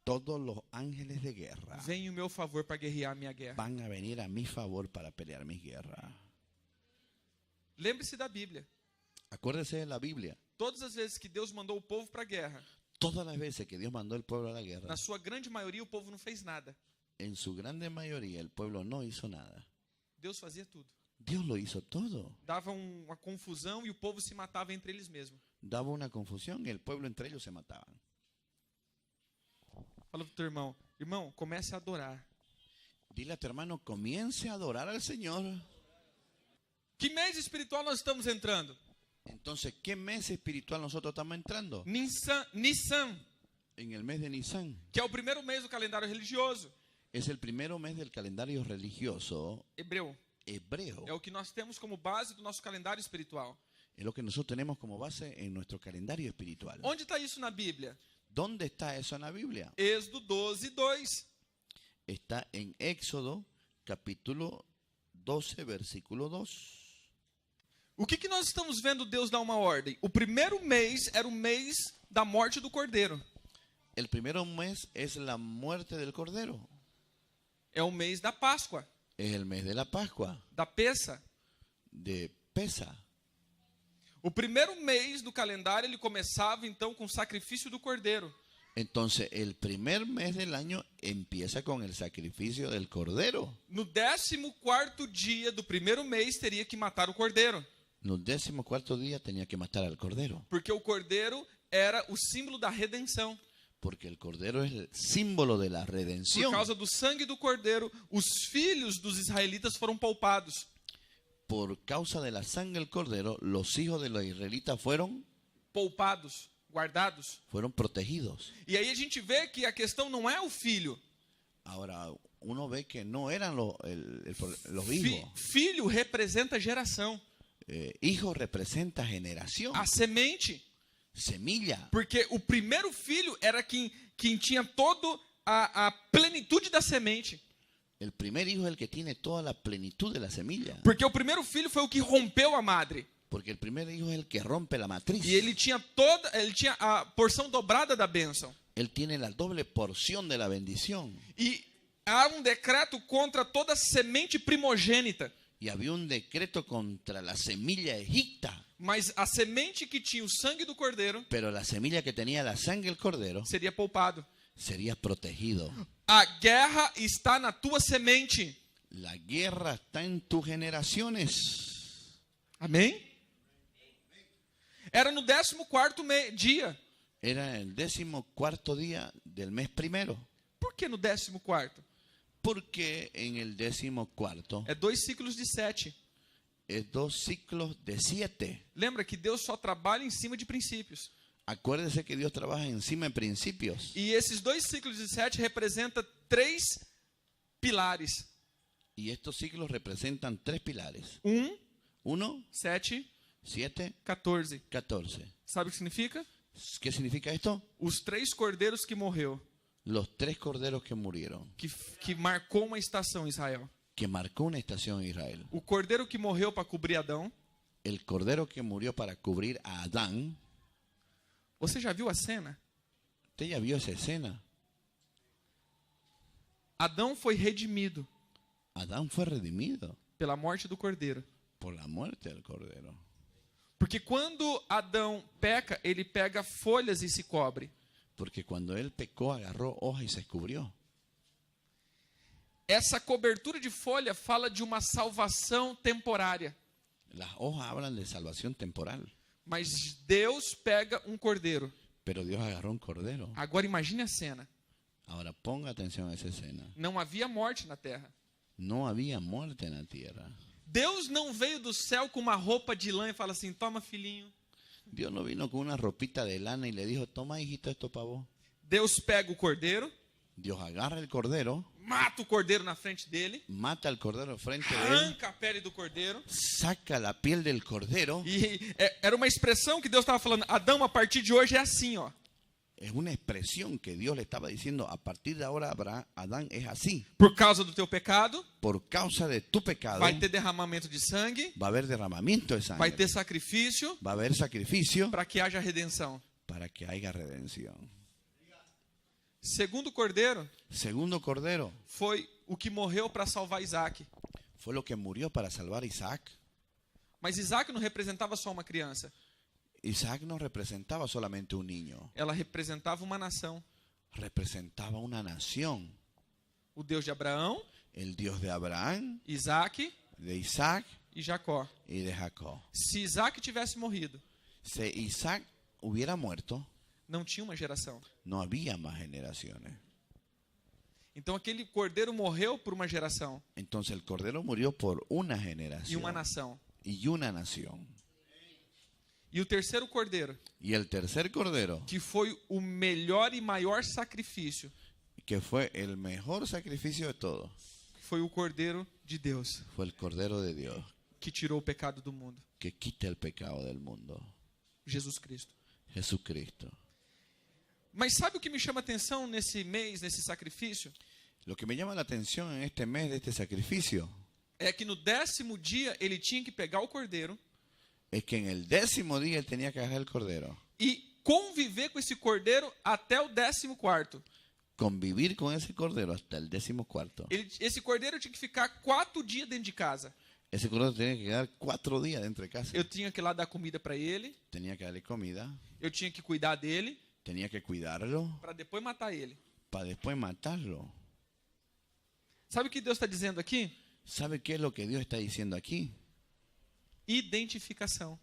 todos los ángeles de guerra vêm em meu favor para guerrear a minha guerra. van a venir a mi favor para pelear mis guerras. Lembre-se da Bíblia. Acuérdese de la Biblia. Todas as vezes que Deus mandou o povo para a guerra, Todas las veces que Dios mandó al pueblo a la guerra, na sua grande maioria o povo não fez nada. en su grande mayoría el pueblo no hizo nada. Deus fazia tudo. Dios lo hizo todo. Dava uma confusão e o povo se matava entre eles mesmos. Daba una confusión y el pueblo entre ellos se mataban. Fala pro teu irmão, irmão, comece a adorar. Dile a tu hermano, comience a adorar al Señor. Que mês espiritual nós estamos entrando? Entonces, ¿qué mes espiritual nosotros estamos entrando? Nissan, En el mes de Nisan. que é o primeiro mês do calendário religioso Es el primero mes del calendario religioso hebreu. hebreo. É o que nós temos como base do nosso calendário espiritual. Es lo que nosotros tenemos como base en nuestro calendario espiritual. Onde está isso na Bíblia? ¿Dónde está eso en la Biblia? Êxodo 12:2. Está en Éxodo capítulo 12, versículo 2. O que nós estamos vendo Deus dar uma ordem? O primeiro mês era o mês da morte do cordeiro. El primero mes es la muerte del Cordero. É o mês da Páscoa, Es el mes de la Pascua, da Pessa. de Pesa. O primeiro mês do calendário ele começava então com o sacrifício do cordeiro. Entonces, el primer mes del año empieza con el sacrificio del Cordero. No 14º dia do primeiro mês teria que matar o cordeiro, En el 14º día tenía que matar al Cordero, porque o cordeiro era o símbolo da redenção. porque el Cordero es el símbolo de la Por redención. causa do sangue do cordeiro, os filhos dos israelitas foram poupados. Por causa de la sangre del Cordero, los hijos de los israelitas fueron Poupados, guardados. protegidos. E aí a gente vê que a questão não é o filho. Ahora, uno ve que no eran los Fi- hijos. filho representa geração, Hijo representa generación, a semente. semilla. Porque o primeiro filho era quem tinha toda a plenitude da semente. El primer hijo es el que tiene toda la plenitud de la semilla. Porque o primeiro filho foi o que rompeu a madre. Porque el primer hijo es el que rompe la matriz. E ele tinha a porção dobrada da bênção. Él tiene la doble porción de la bendición. E há um decreto contra toda semente primogênita. Y había un decreto contra la semilla egipta. Mas a semente que tinha o sangue do cordeiro Pero la semilla que tenía la sangre del Cordero seria poupado. sería protegido. A guerra está na tua semente. La guerra está en tus generaciones. Amém? Era no 14º dia. Era el 14º día del mes primero. Por que no 14º? Porque en el 14º É 2 ciclos de 7. es 2 ciclos de 7. Lembra que Deus só trabalha em cima de princípios. Acuérdese que Dios trabaja encima de principios. E esses 2 ciclos de 7 representam 3 pilares. Y estos ciclos representan 3 pilares. 1, 1, 7, 7, 14. 14. Sabe o que significa? ¿Qué significa esto? Os 3 cordeiros que morreu, Los 3 corderos que murieron, que marcou uma estação em Israel. que marcó una estación en Israel. O cordeiro que morreu para cobrir Adão, El cordero que murió para cubrir a Adán, Você já viu a cena? ¿Usted ya vio esa escena? Adão foi redimido Adán fue redimido pela morte do cordeiro. por la muerte del cordero. Porque quando Adão peca, ele pega folhas e se cobre. Porque cuando él pecó, agarró hoja y se cubrió. Essa cobertura de folha fala de uma salvação temporária. Las hojas hablan de salvación temporal. Mas Deus pega um cordeiro. Pero Dios agarró un cordero. Agora imagine a cena. Ahora ponga atención a esa escena. Não havia morte na terra. No había muerte en la tierra. Deus não veio do céu com uma roupa de lã e fala assim, toma filhinho. Dios no vino con una ropita de lana y le dijo, toma hijito esto para vos. Deus pega o cordeiro, Dios agarra el cordero, mata o cordeiro na frente dele, mata al cordero frente de él, arranca a pele do cordeiro. saca la piel del cordero. E era uma expressão que Deus estava falando, Adão, a partir de hoje é assim, ó. Es una expresión que Dios le estaba diciendo, a partir de ahora Adán es así. Por causa do teu pecado, Por causa de tu pecado vai ter derramamento de sangue, va a haber derramamiento de vai sangre, ter sacrifício va a haber sacrificio para que haja redenção. para que haya redención. Segundo cordeiro Segundo cordero foi o que morreu para salvar Isaac. fue lo que murió para salvar a Isaac. Mas Isaac não representava só uma criança. Isaac no representaba solamente un niño, Ela representava uma nação. representaba una nación. O Deus de Abraão, El Dios de Abraham, Isaac de Isaac e Jacó. y de Jacob. Se Isaac tivesse morrido, Si Isaac hubiera muerto, não tinha uma geração. no había más generaciones. Então aquele cordeiro morreu por uma geração Entonces el cordero murió por una e generación uma nação. y una nación. E o terceiro cordeiro, Y el tercer cordero, que foi o melhor e maior sacrifício, que fue el mejor sacrificio de todo, foi o cordeiro de Deus, fue el cordero de Dios, que tirou o pecado do mundo, que quita el pecado del mundo, Jesus Cristo. Jesucristo. Mas sabe o que me chama a atenção nesse mês, nesse sacrifício? Lo que me llama la atención en este mes de este sacrificio É que no 10º dia ele tinha que pegar o cordeiro es que en el 10º día él tenía que agarrar el cordero, e conviver com esse cordeiro até o 14º. convivir con ese cordero hasta el 14º. Esse cordeiro tinha que ficar 4 dias dentro de casa. Ese cordero tenía que quedar 4 días dentro de casa. Eu tinha que ir lá dar comida para ele, Tenía que darle comida, eu tinha que cuidar dele, tenía que cuidarlo para depois matar ele. para después matarlo. Sabe o que Deus está dizendo aqui? ¿Sabe qué es lo que Dios está diciendo aquí? Identificação.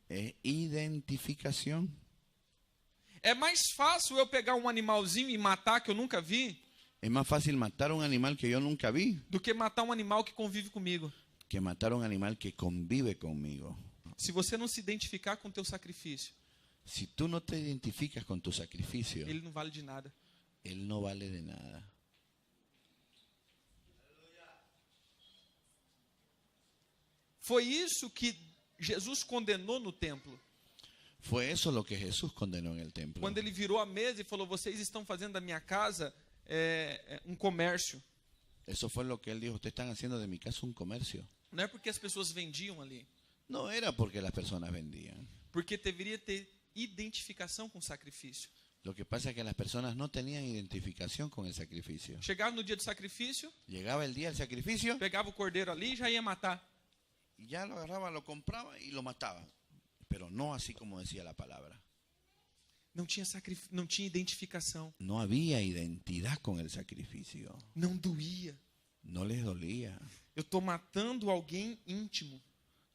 Es identificación. É mais fácil eu pegar um animalzinho e matar que eu nunca vi, Es más fácil matar a un animal que yo nunca vi do que matar um animal que convive comigo. que matar a un animal que convive conmigo. Se você não se identificar com o teu sacrifício, Si tú no te identificas con tu sacrificio, ele não vale de nada. él no vale de nada. Foi isso que Jesus condenou no templo. Fue eso lo que Jesús condenó en el templo. Quando ele virou a mesa e falou, vocês estão fazendo da minha casa um comércio. Eso fue lo que él dijo, ustedes están haciendo de mi casa un comercio. Não é porque as pessoas vendiam ali, No era porque las personas vendían. porque deveria ter identificação com o sacrifício. Lo que pasa es que las personas no tenían identificación con el sacrificio. Chegava no dia do sacrifício, Llegaba el día del sacrificio, pegava o cordeiro ali e já ia matar. y ya lo agarraba, lo compraba y lo mataba. Pero no así como decía la palabra. Não tinha identificação. No había identidad con el sacrificio. Não doía. No les dolía. Eu estou matando alguém íntimo.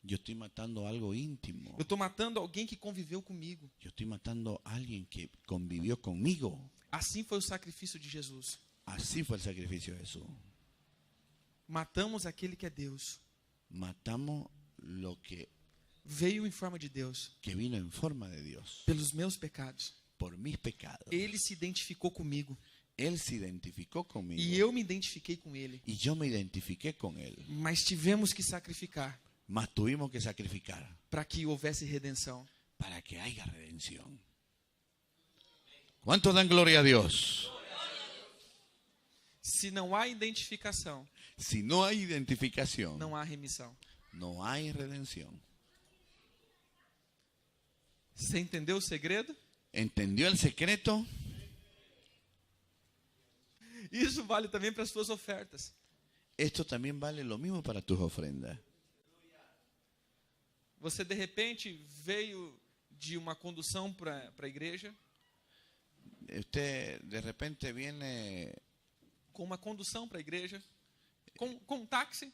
Yo estoy matando algo íntimo. Eu estou matando alguém que conviveu comigo. Yo estoy matando a alguien que convivió conmigo. Assim foi o sacrifício de Jesus. Así fue el sacrificio de Jesús. Matamos aquele que é Deus. Matamos lo que Veio em forma de Deus. vino en forma de Dios. Pelos meus pecados. Por mis pecados. Ele se identificou comigo. Él se identificó conmigo. E eu me identifiquei com ele. Y yo me identifiqué con él. Mas tivemos que sacrificar Mas tuvimos que sacrificar para que houvesse redenção. para que haya redención. ¿Cuántos dan gloria a Dios? Se não há identificação, Si no hay identificación, não há remissão. no hay redención. Você entendeu o segredo? ¿Entendió el secreto? Isso vale também para as suas ofertas. Esto también vale lo mismo para tus ofrendas. Você de repente veio de uma condução para a igreja Usted de repente viene, com uma condução para a igreja, com um táxi,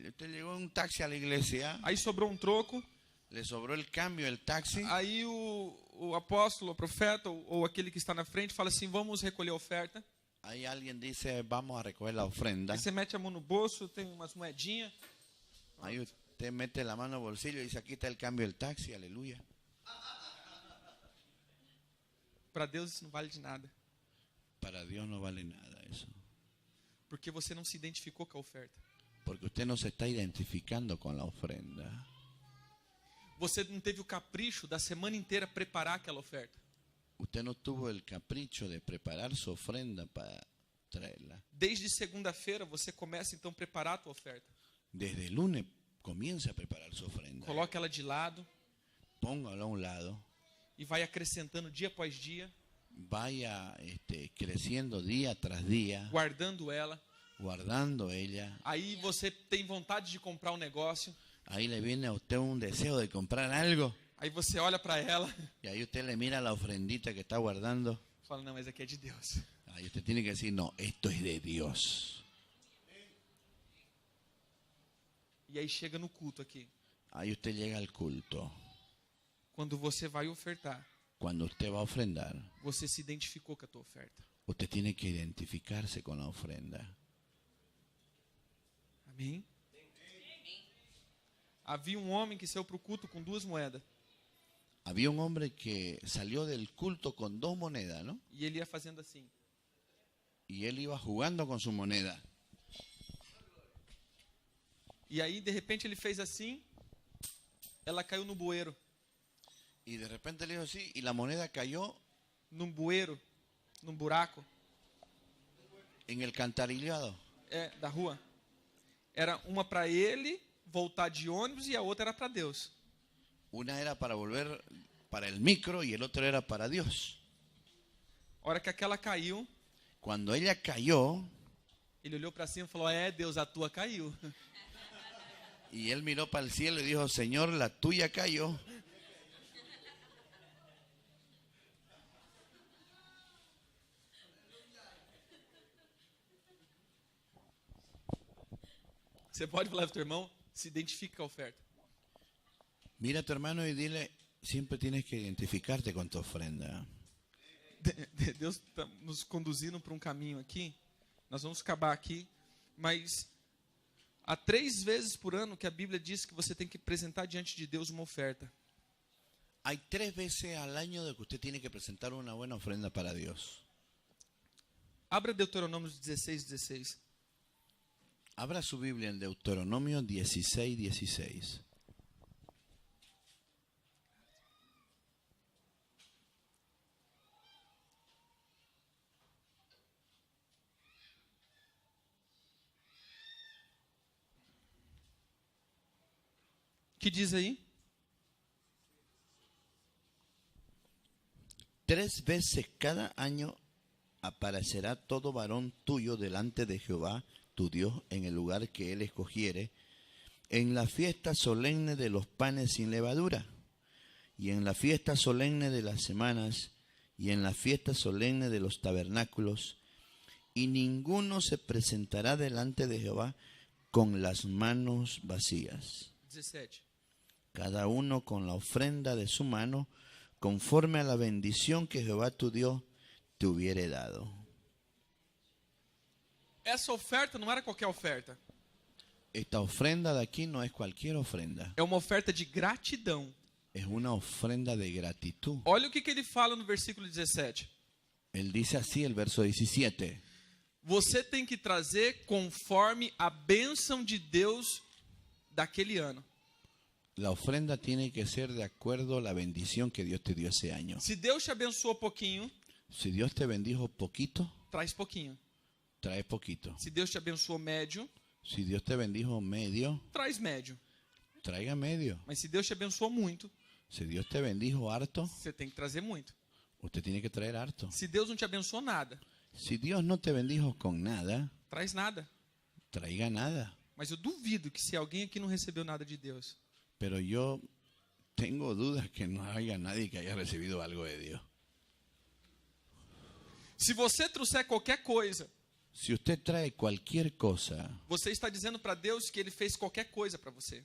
usted llegó en un taxi a la iglesia, aí sobrou um troco, le sobró el cambio del taxi, aí o apóstolo, o profeta ou aquele que está na frente fala assim, vamos recolher a oferta. ahí alguien dice, vamos a recoger la ofrenda, Aí você mete a mão no bolso, tem umas moedinhas, ahí usted mete la mano al bolsillo y dice, aquí está el cambio del taxi, aleluya. para Deus isso não vale de nada, Para Dios no vale nada eso, porque você não se identificou com a oferta. porque usted no se está identificando con la ofrenda. Você não teve o capricho da semana inteira preparar aquela oferta. Usted no tuvo el capricho de preparar su ofrenda para traerla. Desde segunda-feira você começa então a preparar a tua oferta. Desde el lunes comience a preparar su ofrenda. Coloca ela de lado Póngala a un lado. e vai acrescentando dia após dia, Vaya creciendo día tras día, guardando ela. guardando ella. Aí você tem vontade de comprar um negócio, Ahí le viene a usted un deseo de comprar algo. aí você olha para ela Y ahí usted le mira la ofrendita que está guardando. e fala, não, mas aqui é de Deus. Ahí usted tiene que decir, no, esto es de Dios. E aí chega no culto aqui. Ahí usted llega al culto. Quando você vai ofertar, Cuando usted va a ofrendar, você se identificou com a tua oferta. usted tiene que identificarse con la ofrenda. Amém? Havia um homem que saiu para o culto com 2 moedas. Había un hombre que salió del culto con 2 monedas, ¿no? E ele ia fazendo assim. Y él iba jugando con su moneda. E aí, de repente, ele fez assim. Ela caiu no bueiro. Y de repente le dijo así, y la moneda cayó Num bueiro. Num buraco. en el cantarillado. Da rua. Era uma para ele voltar de ônibus e a outra era para Deus. Una era para volver para el micro y el otro era para Dios. A hora que aquela caiu, Cuando ella cayó, ele olhou para cima e falou, Deus, a tua caiu. y él miró para el cielo y dijo, Señor, la tuya cayó. Você pode falar para o teu irmão, se identifica com a oferta. Mira a tu hermano y dile, siempre tienes que identificarte con tu ofrenda. Deus está nos conduzindo para um caminho aqui. Nós vamos acabar aqui. Mas há 3 vezes por ano que a Bíblia diz que você tem que apresentar diante de Deus uma oferta. Hay 3 veces al año de que usted tiene que presentar una buena ofrenda para Dios. Abra Deuteronômio 16:16. Abra su Biblia en Deuteronomio 16:16. Que diz aí? 3 veces cada año aparecerá todo varón tuyo delante de Jehová, tu Dios, en el lugar que él escogiere, en la fiesta solemne de los panes sin levadura, y en la fiesta solemne de las semanas, y en la fiesta solemne de los tabernáculos, y ninguno se presentará delante de Jehová con las manos vacías. 17. Cada uno con la ofrenda de su mano, conforme a la bendición que Jehová tu Dios te hubiere dado. Essa oferta não era qualquer oferta. Esta ofrenda de aquí no es cualquier ofrenda, É uma oferta de gratidão. es una ofrenda de gratitud. Olha o que ele fala no versículo 17. Él dice así, el verso 17. Você tem que trazer conforme a bênção de Deus daquele ano. La ofrenda tiene que ser de acuerdo a la bendición que Dios te dio ese año. Se Deus te abençoou pouquinho, Si Dios te bendijo poquito, traz pouquinho. trae poquito. Se Deus te abençoou médio, Si Dios te bendijo medio, traz médio. traiga medio. Mas se Deus te abençoou muito, Si Dios te bendijo harto, você tem que trazer muito. usted tiene que traer harto. Se Deus não te abençoou nada, Si Dios no te bendijo con nada, traz nada. traiga nada. Mas eu duvido que se alguém aqui não recebeu nada de Deus, Pero yo tengo dudas que no haya nadie que haya recibido algo de Dios. se você trouxer qualquer coisa, Si usted trae cualquier cosa, você está dizendo para Deus que Ele fez qualquer coisa para você.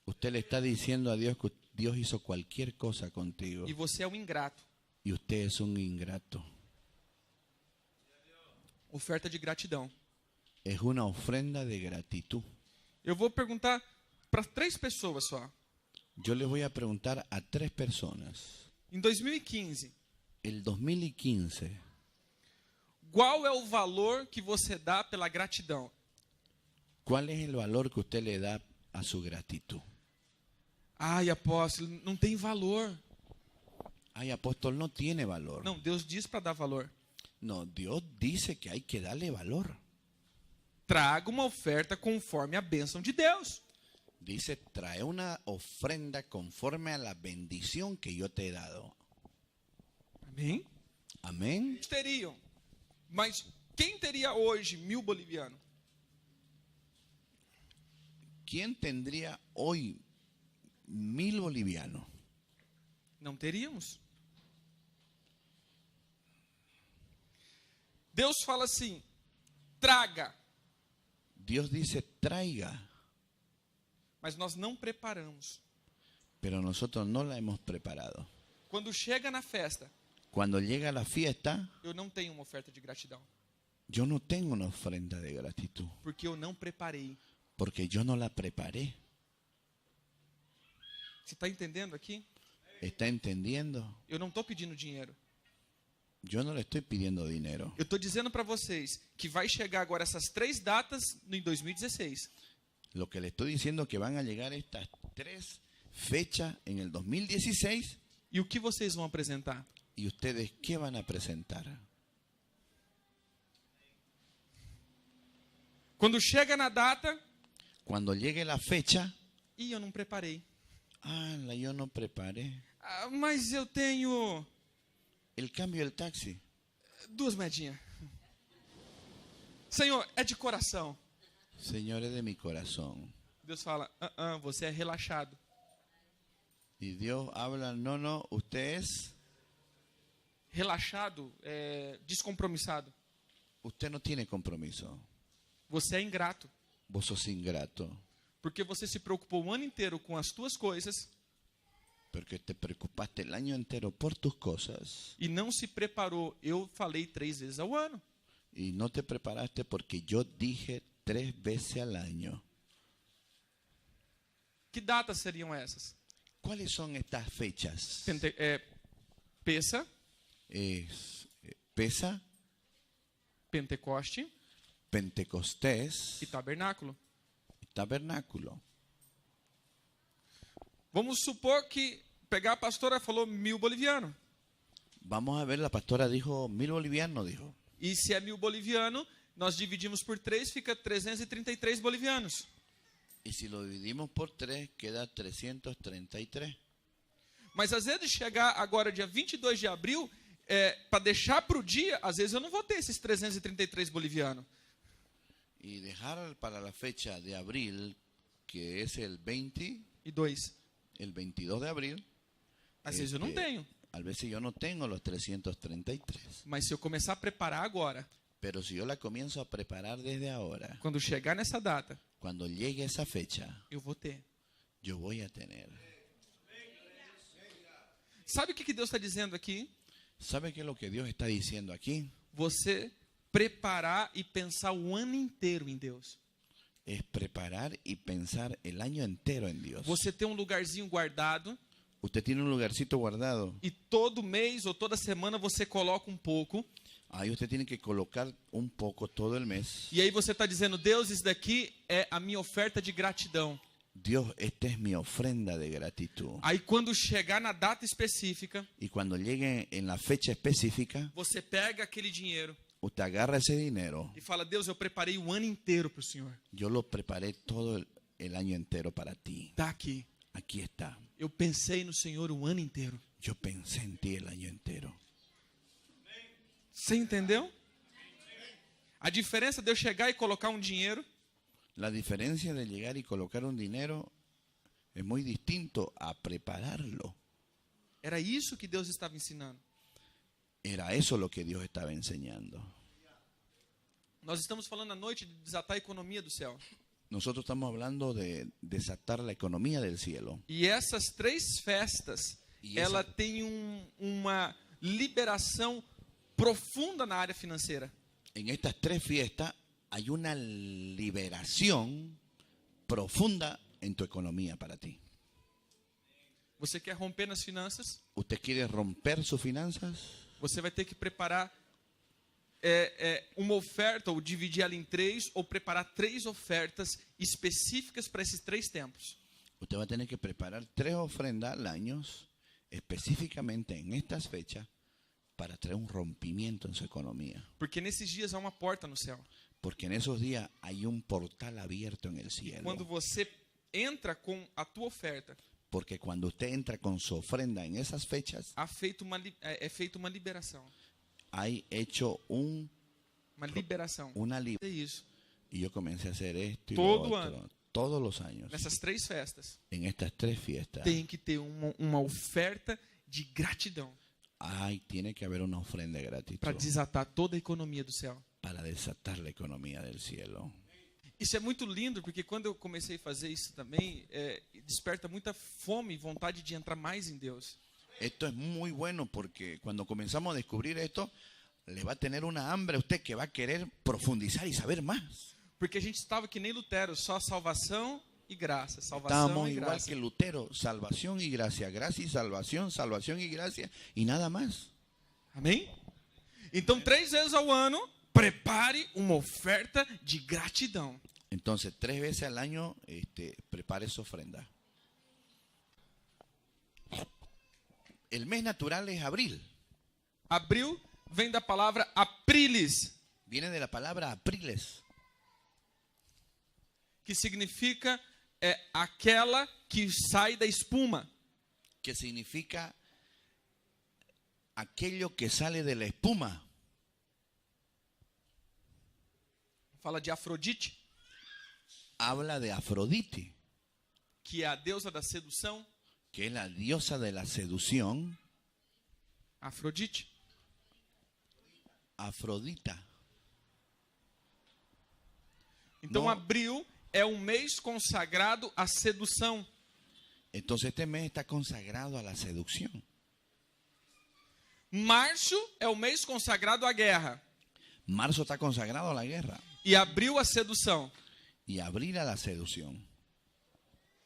usted le está diciendo a Dios que Dios hizo cualquier cosa contigo. E você é um ingrato. Y usted es un ingrato. Oferta de gratidão. Es una ofrenda de gratitud. Eu vou perguntar para 3 pessoas só. Yo le voy a preguntar a 3 personas. Em 2015, El 2015, qual é o valor que você dá pela gratidão? ¿cuál es el valor que usted le da a su gratitud? Ai, apóstolo, não tem valor. Ay, apóstol, no tiene valor. Não, Deus diz para dar valor. No, Dios dice que hay que darle valor. Traga uma oferta conforme a bênção de Deus. Dice, trae una ofrenda conforme a la bendición que yo te he dado. Amém? Amén. Eles teriam. Mas quem teria hoje 1.000 bolivianos? ¿Quién tendría hoy 1.000 bolivianos? Não teríamos. Deus fala assim: traga. Dios dice, traiga, Mas nós não preparamos. pero nosotros no la hemos preparado. Quando chega na festa, Cuando llega la fiesta, eu não tenho uma oferta de gratidão. yo no tengo una ofrenda de gratitud, Porque eu não preparei. porque yo no la preparé. Você está entendendo aqui? ¿Está entendiendo? Eu não estou pedindo dinheiro. Yo no le estoy pidiendo dinero. Eu estou dizendo para vocês que vai chegar agora essas 3 datas em 2016. Lo que le estoy diciendo es que van a llegar estas 3 fechas en el 2016. E o que vocês vão apresentar? ¿Y ustedes qué van a presentar? Quando chega na data, Cuando llegue la fecha, e eu não preparei. yo no preparé. Ah, mas eu tenho El cambio del taxi. 2 moedinhas. Senhor, é de coração. Señor, es de mi corazón. Deus fala, você é relaxado. Y Dios habla, no, usted es, Relaxado, descompromissado. usted no tiene compromiso. Você é ingrato. Vos sos ingrato, Porque você se preocupou o ano inteiro com as tuas coisas porque te preocupaste el año entero por tus cosas e não se preparou. Eu falei 3 vezes ao ano. y no te preparaste porque yo dije 3 veces al año. Que datas seriam essas? ¿Cuáles son estas fechas? Pessa, Es Pesa, Pentecoste Pentecostés e Tabernáculo. y Tabernáculo. Vamos supor que pegar a pastora falou 1.000 bolivianos. Vamos a ver, la pastora dijo 1.000 bolivianos, dijo. E se é 1.000 boliviano, nós dividimos por 3, fica 333 bolivianos. Y si lo dividimos por 3, queda 333. Mas às vezes chegar agora dia 22 de abril, para deixar para o dia, às vezes eu não vou ter esses 333 bolivianos. Y dejar para la fecha de abril, que es el 20, E 2. el 22 de abril, Às vezes eu não tenho. a veces yo no tengo los 333. Mas se eu começar a preparar agora, Pero si yo la comienzo a preparar desde ahora, quando chegar nessa data, cuando llegue esa fecha, eu vou ter. yo voy a tener. Sabe o que Deus está dizendo aqui? ¿Sabe qué es lo que Dios está diciendo aquí? Você preparar e pensar o ano inteiro em Deus. Es preparar y pensar el año entero en Dios. Você ter um lugarzinho guardado Usted tiene un lugarcito guardado. e todo mês ou toda semana você coloca um pouco. Ahí usted tiene que colocar un poco todo el mes. E aí você está dizendo, Deus, isso daqui é a minha oferta de gratidão. Dios, esta es mi ofrenda de gratitud. Aí quando chegar na data específica, Y cuando llegue en la fecha específica, você pega aquele dinheiro usted agarra ese dinero. e fala, Deus, eu preparei o ano inteiro para o Senhor. Yo lo preparé todo el año entero para ti. Está aqui. Aquí está. Eu pensei no Senhor o ano inteiro. Yo pensé en ti el año entero. Você entendeu? A diferença de eu chegar e colocar um dinheiro La diferencia de llegar y colocar un dinero es muy distinto a prepararlo. era isso que Deus estava ensinando. Era eso lo que Dios estaba enseñando. Nós estamos falando à noite de desatar a economia do céu. Nosotros estamos hablando de desatar la economía del cielo. E essas 3 festas, E ela essa- tem uma liberação profunda na área financeira. En estas 3 fiestas hay una liberación profunda en tu economía para ti. Você quer romper nas finanças? ¿Usted quiere romper sus finanzas? Você vai ter que preparar uma oferta, ou dividir ela em 3, ou preparar 3 ofertas específicas para esses 3 tempos. Usted va a tener que preparar 3 ofrendas al año, específicamente en estas fechas, para traer un rompimiento en su economía. Porque nesses dias há uma porta no céu. Porque en esos días hay un portal abierto en el cielo. Quando você entra com a tua oferta, Porque cuando usted entra con su ofrenda en esas fechas, é feita uma liberação. hay hecho Uma liberação. una É liberación. isso. Y yo comencé a hacer esto y Todo lo año. otro, todos los años, Nessas 3 festas, en estas 3 fiestas. tem que ter uma oferta de gratidão Tiene que haber una ofrenda de gratitud para desatar toda a economia do céu. para desatar la economía del cielo. Isso é muito lindo, porque quando eu comecei a fazer isso também, desperta muita fome e vontade de entrar mais em Deus. Esto es muy bueno porque cuando comenzamos a descubrir esto, le va a tener una hambre a usted que va a querer profundizar y saber más. Porque a gente estava que nem Lutero, só salvação e graça, salvação Estábamos e igual graça. que Lutero, salvación y gracia, gracia y salvación, salvación y gracia y nada más. Amém? Então, 3 vezes ao ano, prepare uma oferta de gratidão. Entonces, 3 veces al año, prepare su ofrenda. El mes natural es abril. Abril vem da palavra aprilis, Viene de la palabra apriles, que significa aquela que sai da espuma. que significa aquello que sale de la espuma. Fala de Afrodite, Habla de Afrodite, que é a deusa da sedução. que es la diosa de la seducción, Afrodite. Afrodita. Então, No. abril é um mês consagrado à sedução. Entonces este mes está consagrado a la seducción. Março é o mês consagrado à guerra. Marzo está consagrado a la guerra E abril à sedução. y abril a la seducción.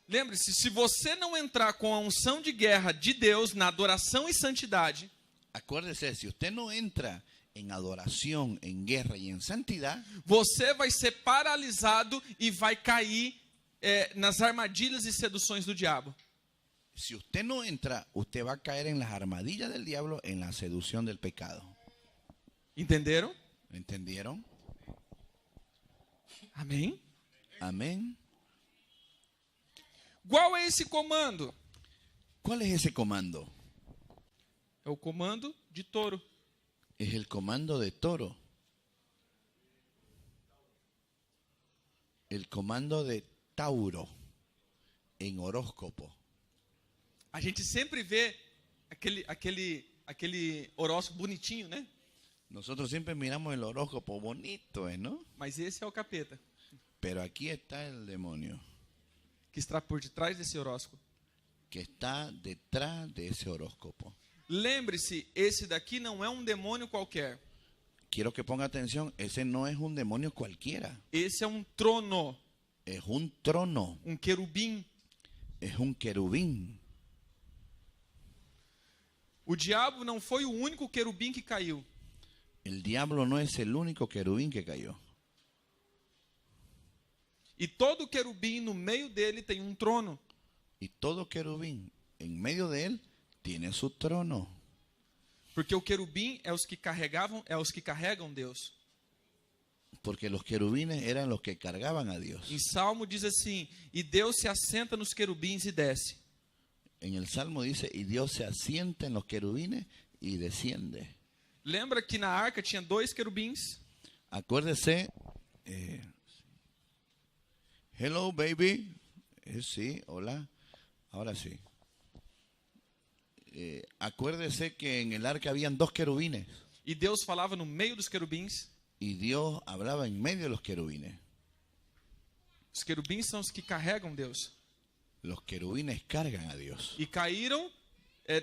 Lembre-se, se você não entrar com a unção de guerra de Deus na adoração e santidade, Acuérdese, si usted no entra en adoración, en guerra y en santidad, você vai ser paralisado e vai cair nas armadilhas e seduções do diabo. si usted no entra, usted va a caer en las armadillas del diablo, en la seducción del pecado. Entenderam? ¿Entendieron? Amém? Amén. Qual é esse comando? ¿Cuál es ese comando? É o comando de touro. Es el comando de toro. El comando de Tauro en horóscopo. A gente sempre vê aquele horóscopo bonitinho, né? Nosotros siempre miramos el horóscopo bonito, ¿no? Mas esse é o capeta, Pero aquí está el demonio, que está por detrás desse horóscopo. que está detrás de ese horóscopo. Lembre-se, esse daqui não é um demônio qualquer. Quiero que ponga atención, ese no es un demonio cualquiera. Esse é um trono, Es un trono, um querubim. es un querubín. O diabo não foi o único querubim que caiu. El diablo no es el único querubín que cayó. E todo querubim no meio dele tem um trono. Y todo querubín en medio de él tiene su trono. Porque o querubim é os que carregam Deus. Porque los querubines eran los que cargaban a Dios. Em Salmo diz assim: e Deus se assenta nos querubins e desce. En el Salmo dice, y Dios se asienta en los querubines y desciende. Lembra que na arca tinha 2 querubins? Acuérdese, hello baby, sí, hola, ahora sí. Acuérdese que en el arca habían 2 querubines E Deus falava no meio dos querubins. y Dios hablaba en medio de los querubines. Os querubins são os que carregam Deus. Los querubines cargan a Dios. E caíram,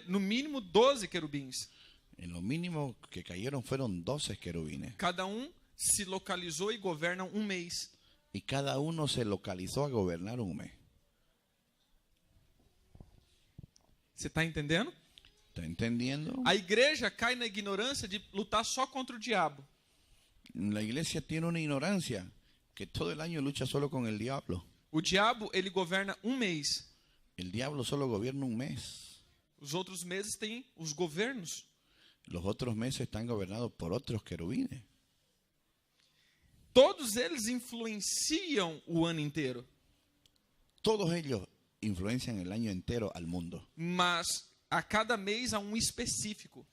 no mínimo, 12 querubins. En lo mínimo que cayeron fueron 12 querubines. Cada se localizou e governam um mês. Y cada uno se localizó a gobernar un mes. Você está entendendo? ¿Está entendiendo? A igreja cai na ignorância de lutar só contra o diabo. La iglesia tiene una ignorancia que todo el año lucha solo con el diablo. O diabo, ele governa um mês. El diablo solo gobierna un mes. Os outros meses tem os governos. Los otros meses están gobernados por otros querubines. Todos eles influenciam o ano inteiro. Todos ellos influencian el año entero al mundo. Mas a cada mês há um específico.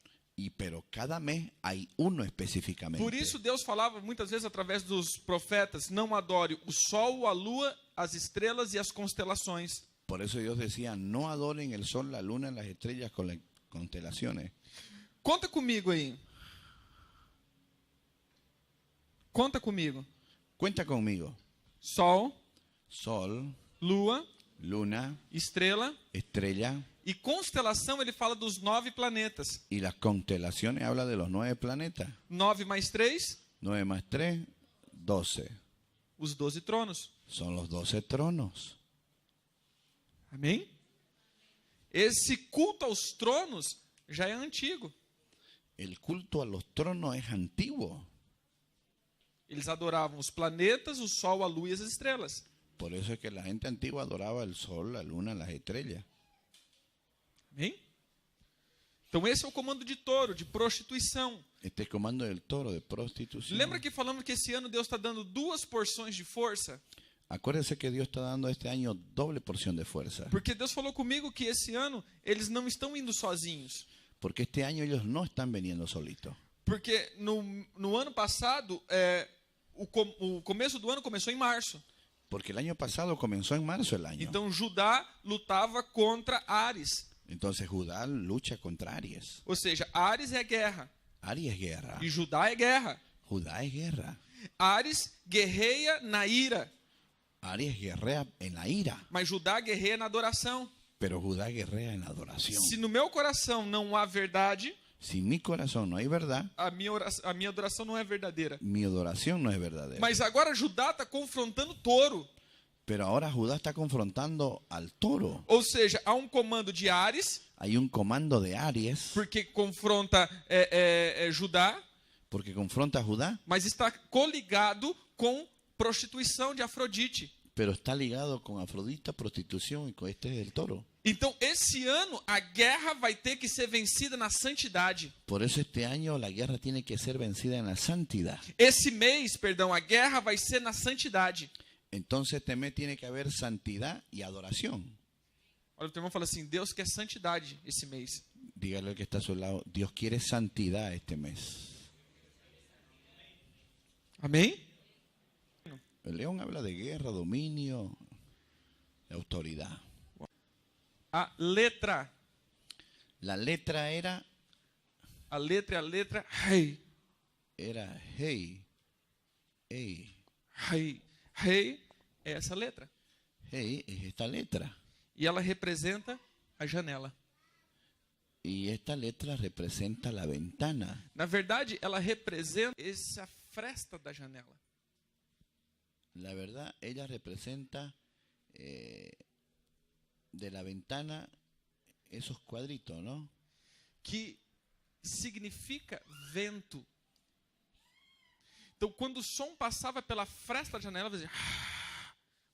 Pero cada mes hay uno específicamente. Por isso Deus falava muitas vezes através dos profetas: não adore o sol, a lua, as estrelas e as constelações. Por eso Dios decía, no adoren el sol, la luna, las estrellas con las constelaciones. Conta comigo aí. Conta comigo. Cuenta conmigo. Sol, Sol, lua, luna, estrela estrella e constelação. Ele fala dos 9 planetas. y las constelaciones habla de los 9 planetas. 9 mais 3, 9 más 3, 12. os 12 tronos. Son los 12 tronos. Amém? Esse culto aos tronos já é antigo. El culto a los tronos es antiguo. Eles adoravam os planetas, o sol, a lua e as estrelas. Por eso es que la gente antigua adoraba el sol, la luna, las estrellas. Amém? Então esse é o comando de touro, de prostituição. Este comando del toro de prostitución. Lembra que falamos que esse ano Deus está dando 2 porções de força? Acuérdese que Dios está dando este año doble porción de fuerza. Porque Deus falou comigo que esse ano eles não estão indo sozinhos. Porque este año ellos no están veniendo solitos. Porque no ano passado, o começo do ano começou em março. Porque el año pasado comenzó en marzo el año. Então Judá lutava contra Ares. Entonces Judá lucha contra Aries. Ou seja, Ares é guerra. Aries es guerra. E Judá é guerra. Judá es guerra. Ares guerreia na ira. Aries guerrea en la ira. Mas Judá guerreia na adoração. Pero Judá guerrea en la adoración. Se no meu coração não há verdade, Si en mi corazón no hay verdad, a minha adoração não é verdadeira. mi adoración no es verdadera. Mas agora Judá está confrontando touro. Pero ahora Judá está confrontando al toro. Ou seja, há um comando de Ares, Hay un comando de Aries, porque confronta Judá, porque confronta a Judá, mas está coligado com prostituição de Afrodite. pero está ligado con Afrodita, prostitución, y con este es el toro. Então, esse ano, a guerra vai ter que ser vencida na santidade. Por eso este año la guerra tiene que ser vencida en la santidad. Esse mês, perdão, a guerra vai ser na santidade. Entonces este mes tiene que haber santidad y adoración. Olha, o teu irmão fala assim: Deus quer santidade esse mês. Dígale al que está a su lado, Dios quiere santidad este mes. Amém? El león habla de guerra, dominio, de autoridad. A letra. La letra era A letra, rei. hey, hey. Rei. Rei é essa letra. Hey es esta letra. E ela representa a janela. Y esta letra representa la ventana. Na verdade, ela representa essa fresta da janela. La verdad, ella representa de la ventana esos cuadritos, ¿no? Que significa vento. Então, quando o som passava pela fresta da janela, fazia...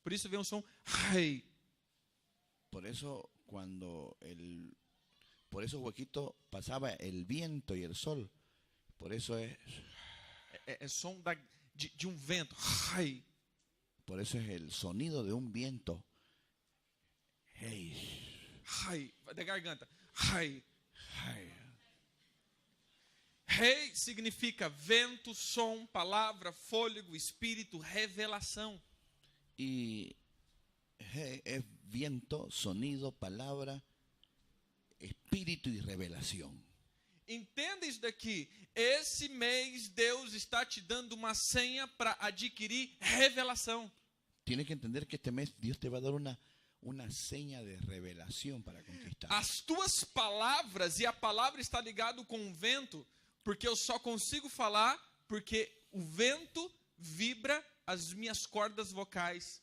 Por isso vem o som rei. Por eso por esos huequitos pasaba el viento y el sol. Por eso es É som de um vento. Rei. Por eso es el sonido de un viento. Hey. Rai, da garganta. Rai. Hai. Rei significa vento, som, palavra, fôlego, espírito, revelação. Y es viento, sonido, palabra, espíritu y revelación. Entenda isso daqui. Esse mês Deus está te dando uma senha para adquirir revelação. Tienes que entender que este mes Dios te va a dar una seña de revelación para conquistar. As tuas palavras, e a palavra está ligado com o vento, porque eu só consigo falar porque o vento vibra as minhas cordas vocais.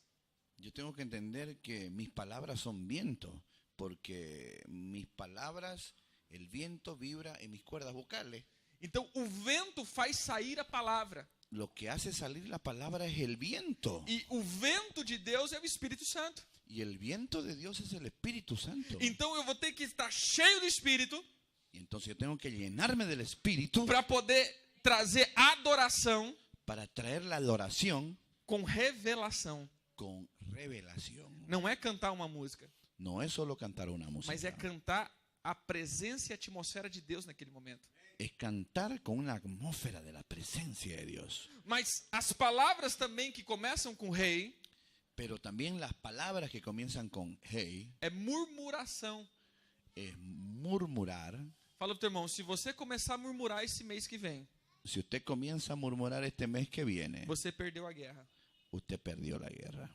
Yo tengo que entender que mis palabras son viento, porque mis palabras, el viento vibra en mis cuerdas vocales. Então o vento faz sair a palavra. Lo que hace salir la palabra es el viento. E o vento de Deus é o Espírito Santo. Y el viento de Dios es el Espíritu Santo. Então eu vou ter que estar cheio do Espírito Y entonces yo tengo que llenarme del Espíritu para poder trazer adoração para traer la adoración com revelação. con revelación. Não é cantar uma música, No es solo cantar una música. mas é cantar a presença e a atmosfera de Deus naquele momento. Es cantar con una atmósfera de la presencia de Dios. Mas as palavras também que começam com rei Pero también las palabras que comienzan con hey é murmuração. es murmurar. Fala pro teu irmão, se você começar a murmurar esse mês que vem, Si usted comienza a murmurar este mes que viene, você perdeu a guerra. usted perdió la guerra.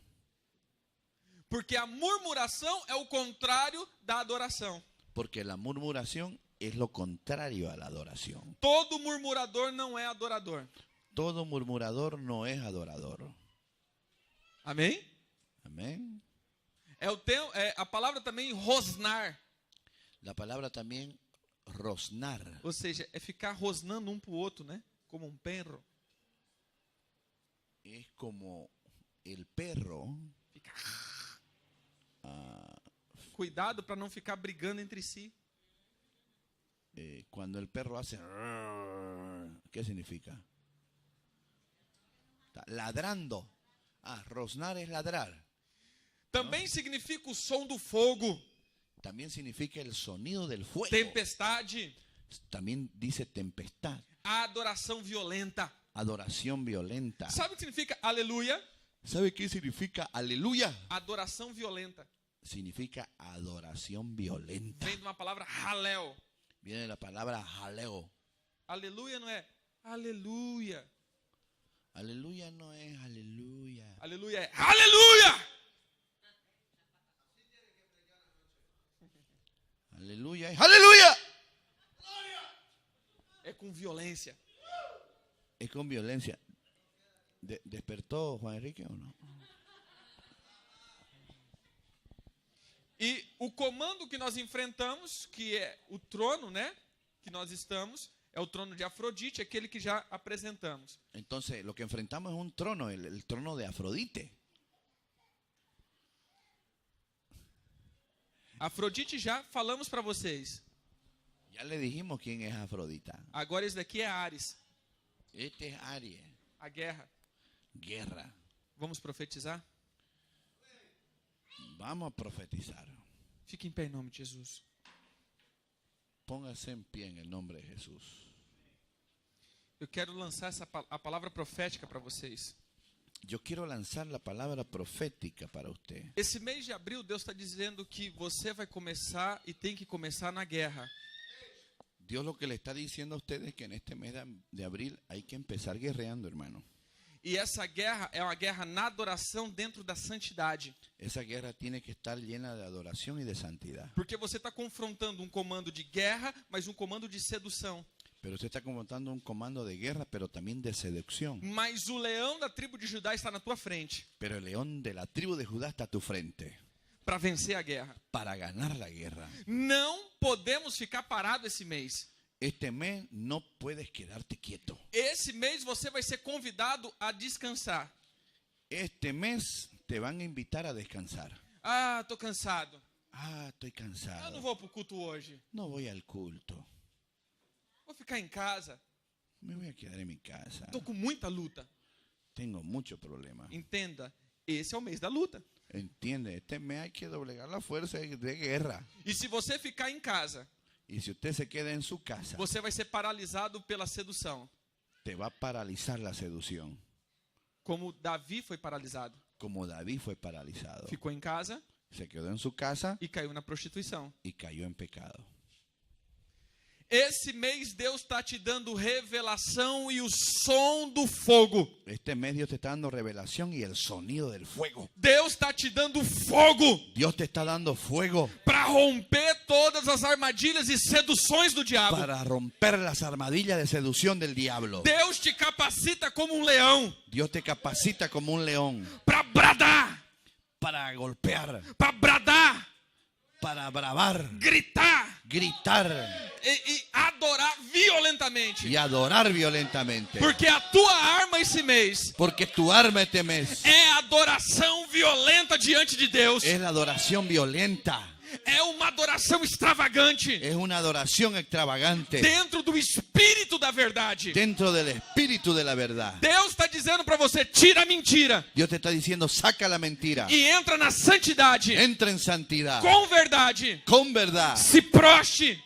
Porque a murmuração é o contrário da adoração. Porque la murmuración es lo contrario a la adoración. Todo murmurador não é adorador. Todo murmurador no es adorador. Amém? Amén. A palavra também rosnar, La palabra también rosnar. ou seja, é ficar rosnando um pro outro, né? Como um perro. Es como el perro. Fica... Cuidado para não ficar brigando entre si. Cuando el perro hace... ¿Qué significa? Está ladrando. Rosnar es ladrar. Também significa o som do fogo, También significa el sonido del fuego. tempestade, También dice tempestad. a adoração violenta. Adoración violenta. Sabe o que significa aleluia? ¿Sabe qué significa aleluya? Adoração violenta. Significa adoración violenta. Vem de uma palavra halel. Viene de la palabra jaleo. Aleluia não é aleluia. Aleluya no es aleluya. Aleluia é aleluia. Aleluya es aleluya. É com violência. Es con violencia. ¿Despertó Juan Enrique o no? E o comando que nós enfrentamos, que é o trono, né? Que nós estamos, é o trono de Afrodite, aquele que já apresentamos. Entonces, lo que enfrentamos es un trono, el trono de Afrodite. Afrodite já falamos para vocês. Ya le dijimos quién es Afrodita. Agora esse daqui é Ares, Este es Aries, a guerra. guerra. Vamos profetizar? Vamos a profetizar. Fique em pé em nome de Jesus. Póngase en pie en el nombre de Jesús. Eu quero lançar a palavra profética para vocês. Yo quiero lanzar la palabra profética para usted. Esse mês de abril, Deus está dizendo que você vai começar e tem que começar na guerra. Dios lo que le está diciendo a ustedes es que en este mes de abril hay que empezar guerreando, hermano. E essa guerra é uma guerra na adoração dentro da santidade. Esa guerra tiene que estar llena de adoración y de santidad. Porque você está confrontando um comando de guerra, mas um comando de sedução. Pero usted está confrontando un comando de guerra, pero también de seducción. Mas o leão da tribo de Judá está na tua frente Pero el león de la tribu de Judá está a tu frente para vencer a guerra. para ganar la guerra. Não podemos ficar parados esse mês. Este mes no puedes quedarte quieto. Esse mês você vai ser convidado a descansar. Este mes te van a invitar a descansar. Ah, tô cansado. Estoy Eu não cansado. vou pro culto hoje. No voy al culto. Vou ficar em casa. Me voy a quedar en mi casa. Tô com muita luta. Tengo mucho problema. Entenda, esse é o mês da luta. Entiende, este mes hay que doblegar la fuerza de guerra. E se você ficar em casa, Y si usted se queda en su casa, você vai ser paralisado pela sedução, te va a paralizar la seducción. como Davi foi paralisado. Como David fue paralizado. Ficou em casa Se quedó en su casa e caiu na prostituição. y cayó en pecado. Esse mês Deus está te dando revelação e o som do fogo. Este mes Dios te está dando revelación y el sonido del fuego. Deus está te dando fogo Dios te está dando fuego para romper todas as armadilhas e seduções do diabo. para romper las armadillas de seducción del diablo. Deus te capacita como um leão Dios te capacita como un león para bradar, para golpear, para bravar, gritar gritar e adorar violentamente. y adorar violentamente. Porque a tua arma esse mês Porque tu arma este mes é adoração violenta diante de Deus. es la adoración violenta. É uma adoração extravagante Es una adoración extravagante dentro do espírito da verdade. dentro del espíritu de la verdad. Deus está dizendo para você, tira a mentira Dios te está diciendo, saca la mentira. e entra na santidade Entra en santidad. com verdade. Con verdad. Se proste,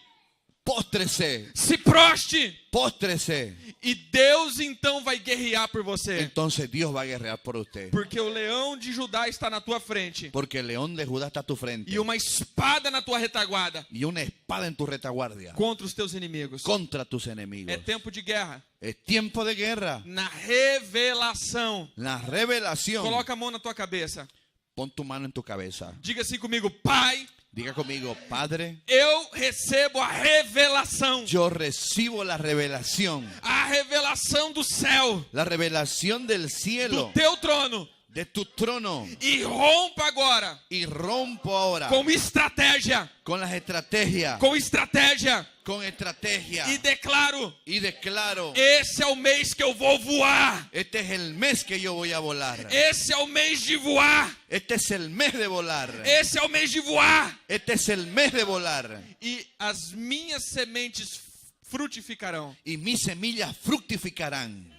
Póstrese. se proste. Póstrese. E Deus então vai guerrear por você. Entonces Dios va a guerrear por usted. Porque o leão de Judá está na tua frente Porque el león de Judá está a tu frente. e uma espada na tua retaguarda Y una espada en tu retaguardia. contra os teus inimigos. Contra tus enemigos. É tempo de guerra. Es tiempo de guerra. Na revelação. La revelación. Coloca a mão na tua cabeça. Pon tu mano en tu cabeza. Diga assim comigo, Pai, Diga conmigo, Padre, eu recebo a revelação. yo recibo la revelación. A revelação do céu, La revelación del do cielo. teu trono. De tu trono. E rompa agora Y rompo ahora com estratégia. con las estrategias. Com estratégia. Con estrategia. E declaro, Y declaro, esse é o mês que eu vou voar. este es el mes que yo voy a volar. Esse é o mês de voar. Este es el mes de volar. Esse é o mês de voar. Este es el mes de volar. E as minhas sementes frutificarão. Y mis semillas fructificarán.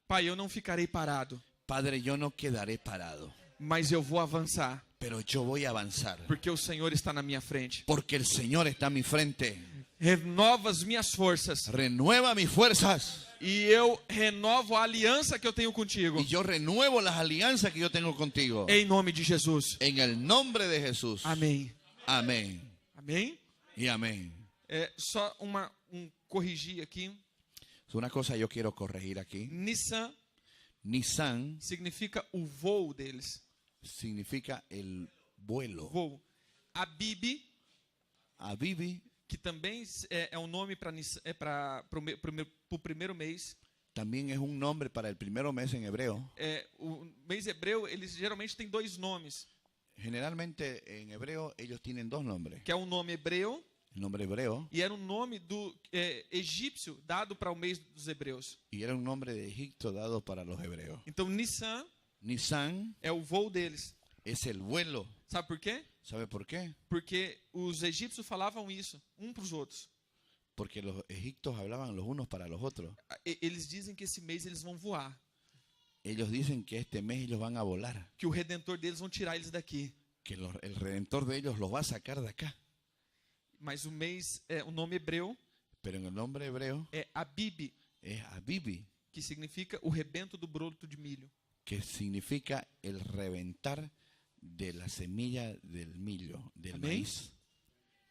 Pai, eu não ficarei parado, Padre, yo no quedaré parado, mas eu vou avançar, pero yo voy a avanzar. porque o Senhor está na minha frente. Porque el Señor está a mi frente. Renova as minhas forças Renueva mis fuerzas. e eu renovo a aliança que eu tenho contigo. Y yo renuevo las alianzas que yo tengo contigo. Em nome de Jesus. En el nombre de Jesús. Amém. Amén. Amém? Y amén. É só corrigir aqui. Una cosa yo quiero corregir aquí. Nissan Nissan significa o voo deles. significa el vuelo. Voo. Abib, Abibi que também é um nome para o primeiro mês. también es un nombre para el primer mes en hebreo. O mês hebreu, eles geralmente têm dois nomes. Generalmente en hebreo ellos tienen dos nombres. Que é um nome hebreu El nombre hebreo e era um nome do egípcio dado para o mês dos hebreus. y era un nombre de Egipto dado para los hebreos. Então Nissan Nissan é o voo deles. es el vuelo. Sabe por quê? ¿Sabe por qué? Porque os egípcios falavam isso para os outros. Porque los egipcios hablaban los unos para los otros. Eles dizem que esse mês eles vão voar, Ellos dicen que este mes ellos van a volar. que o redentor deles vão tirar eles daqui. Que el redentor de ellos los va a sacar de acá. Mas o mês, o nome hebreu Pero en el nombre hebreo é Abib, es Abibi, que significa o rebento do broto de milho. que significa el reventar de la semilla del millo, del Amém? maíz.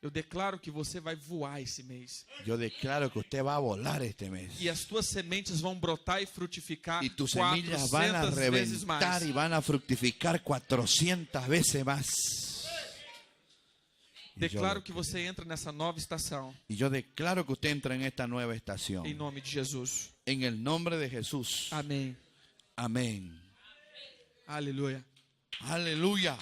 Eu declaro que você vai voar esse mês. Yo declaro que usted va a volar este mes. E as tuas sementes vão brotar e frutificar Y tus semillas van a 400 vezes mais. reventar y van a fructificar 400 veces más. Declaro que você entra nessa nova estação. Y yo declaro que usted entra en esta nueva estación. Em nome de Jesus. En el nombre de Jesús. Amém. Amén. Aleluia. Aleluya.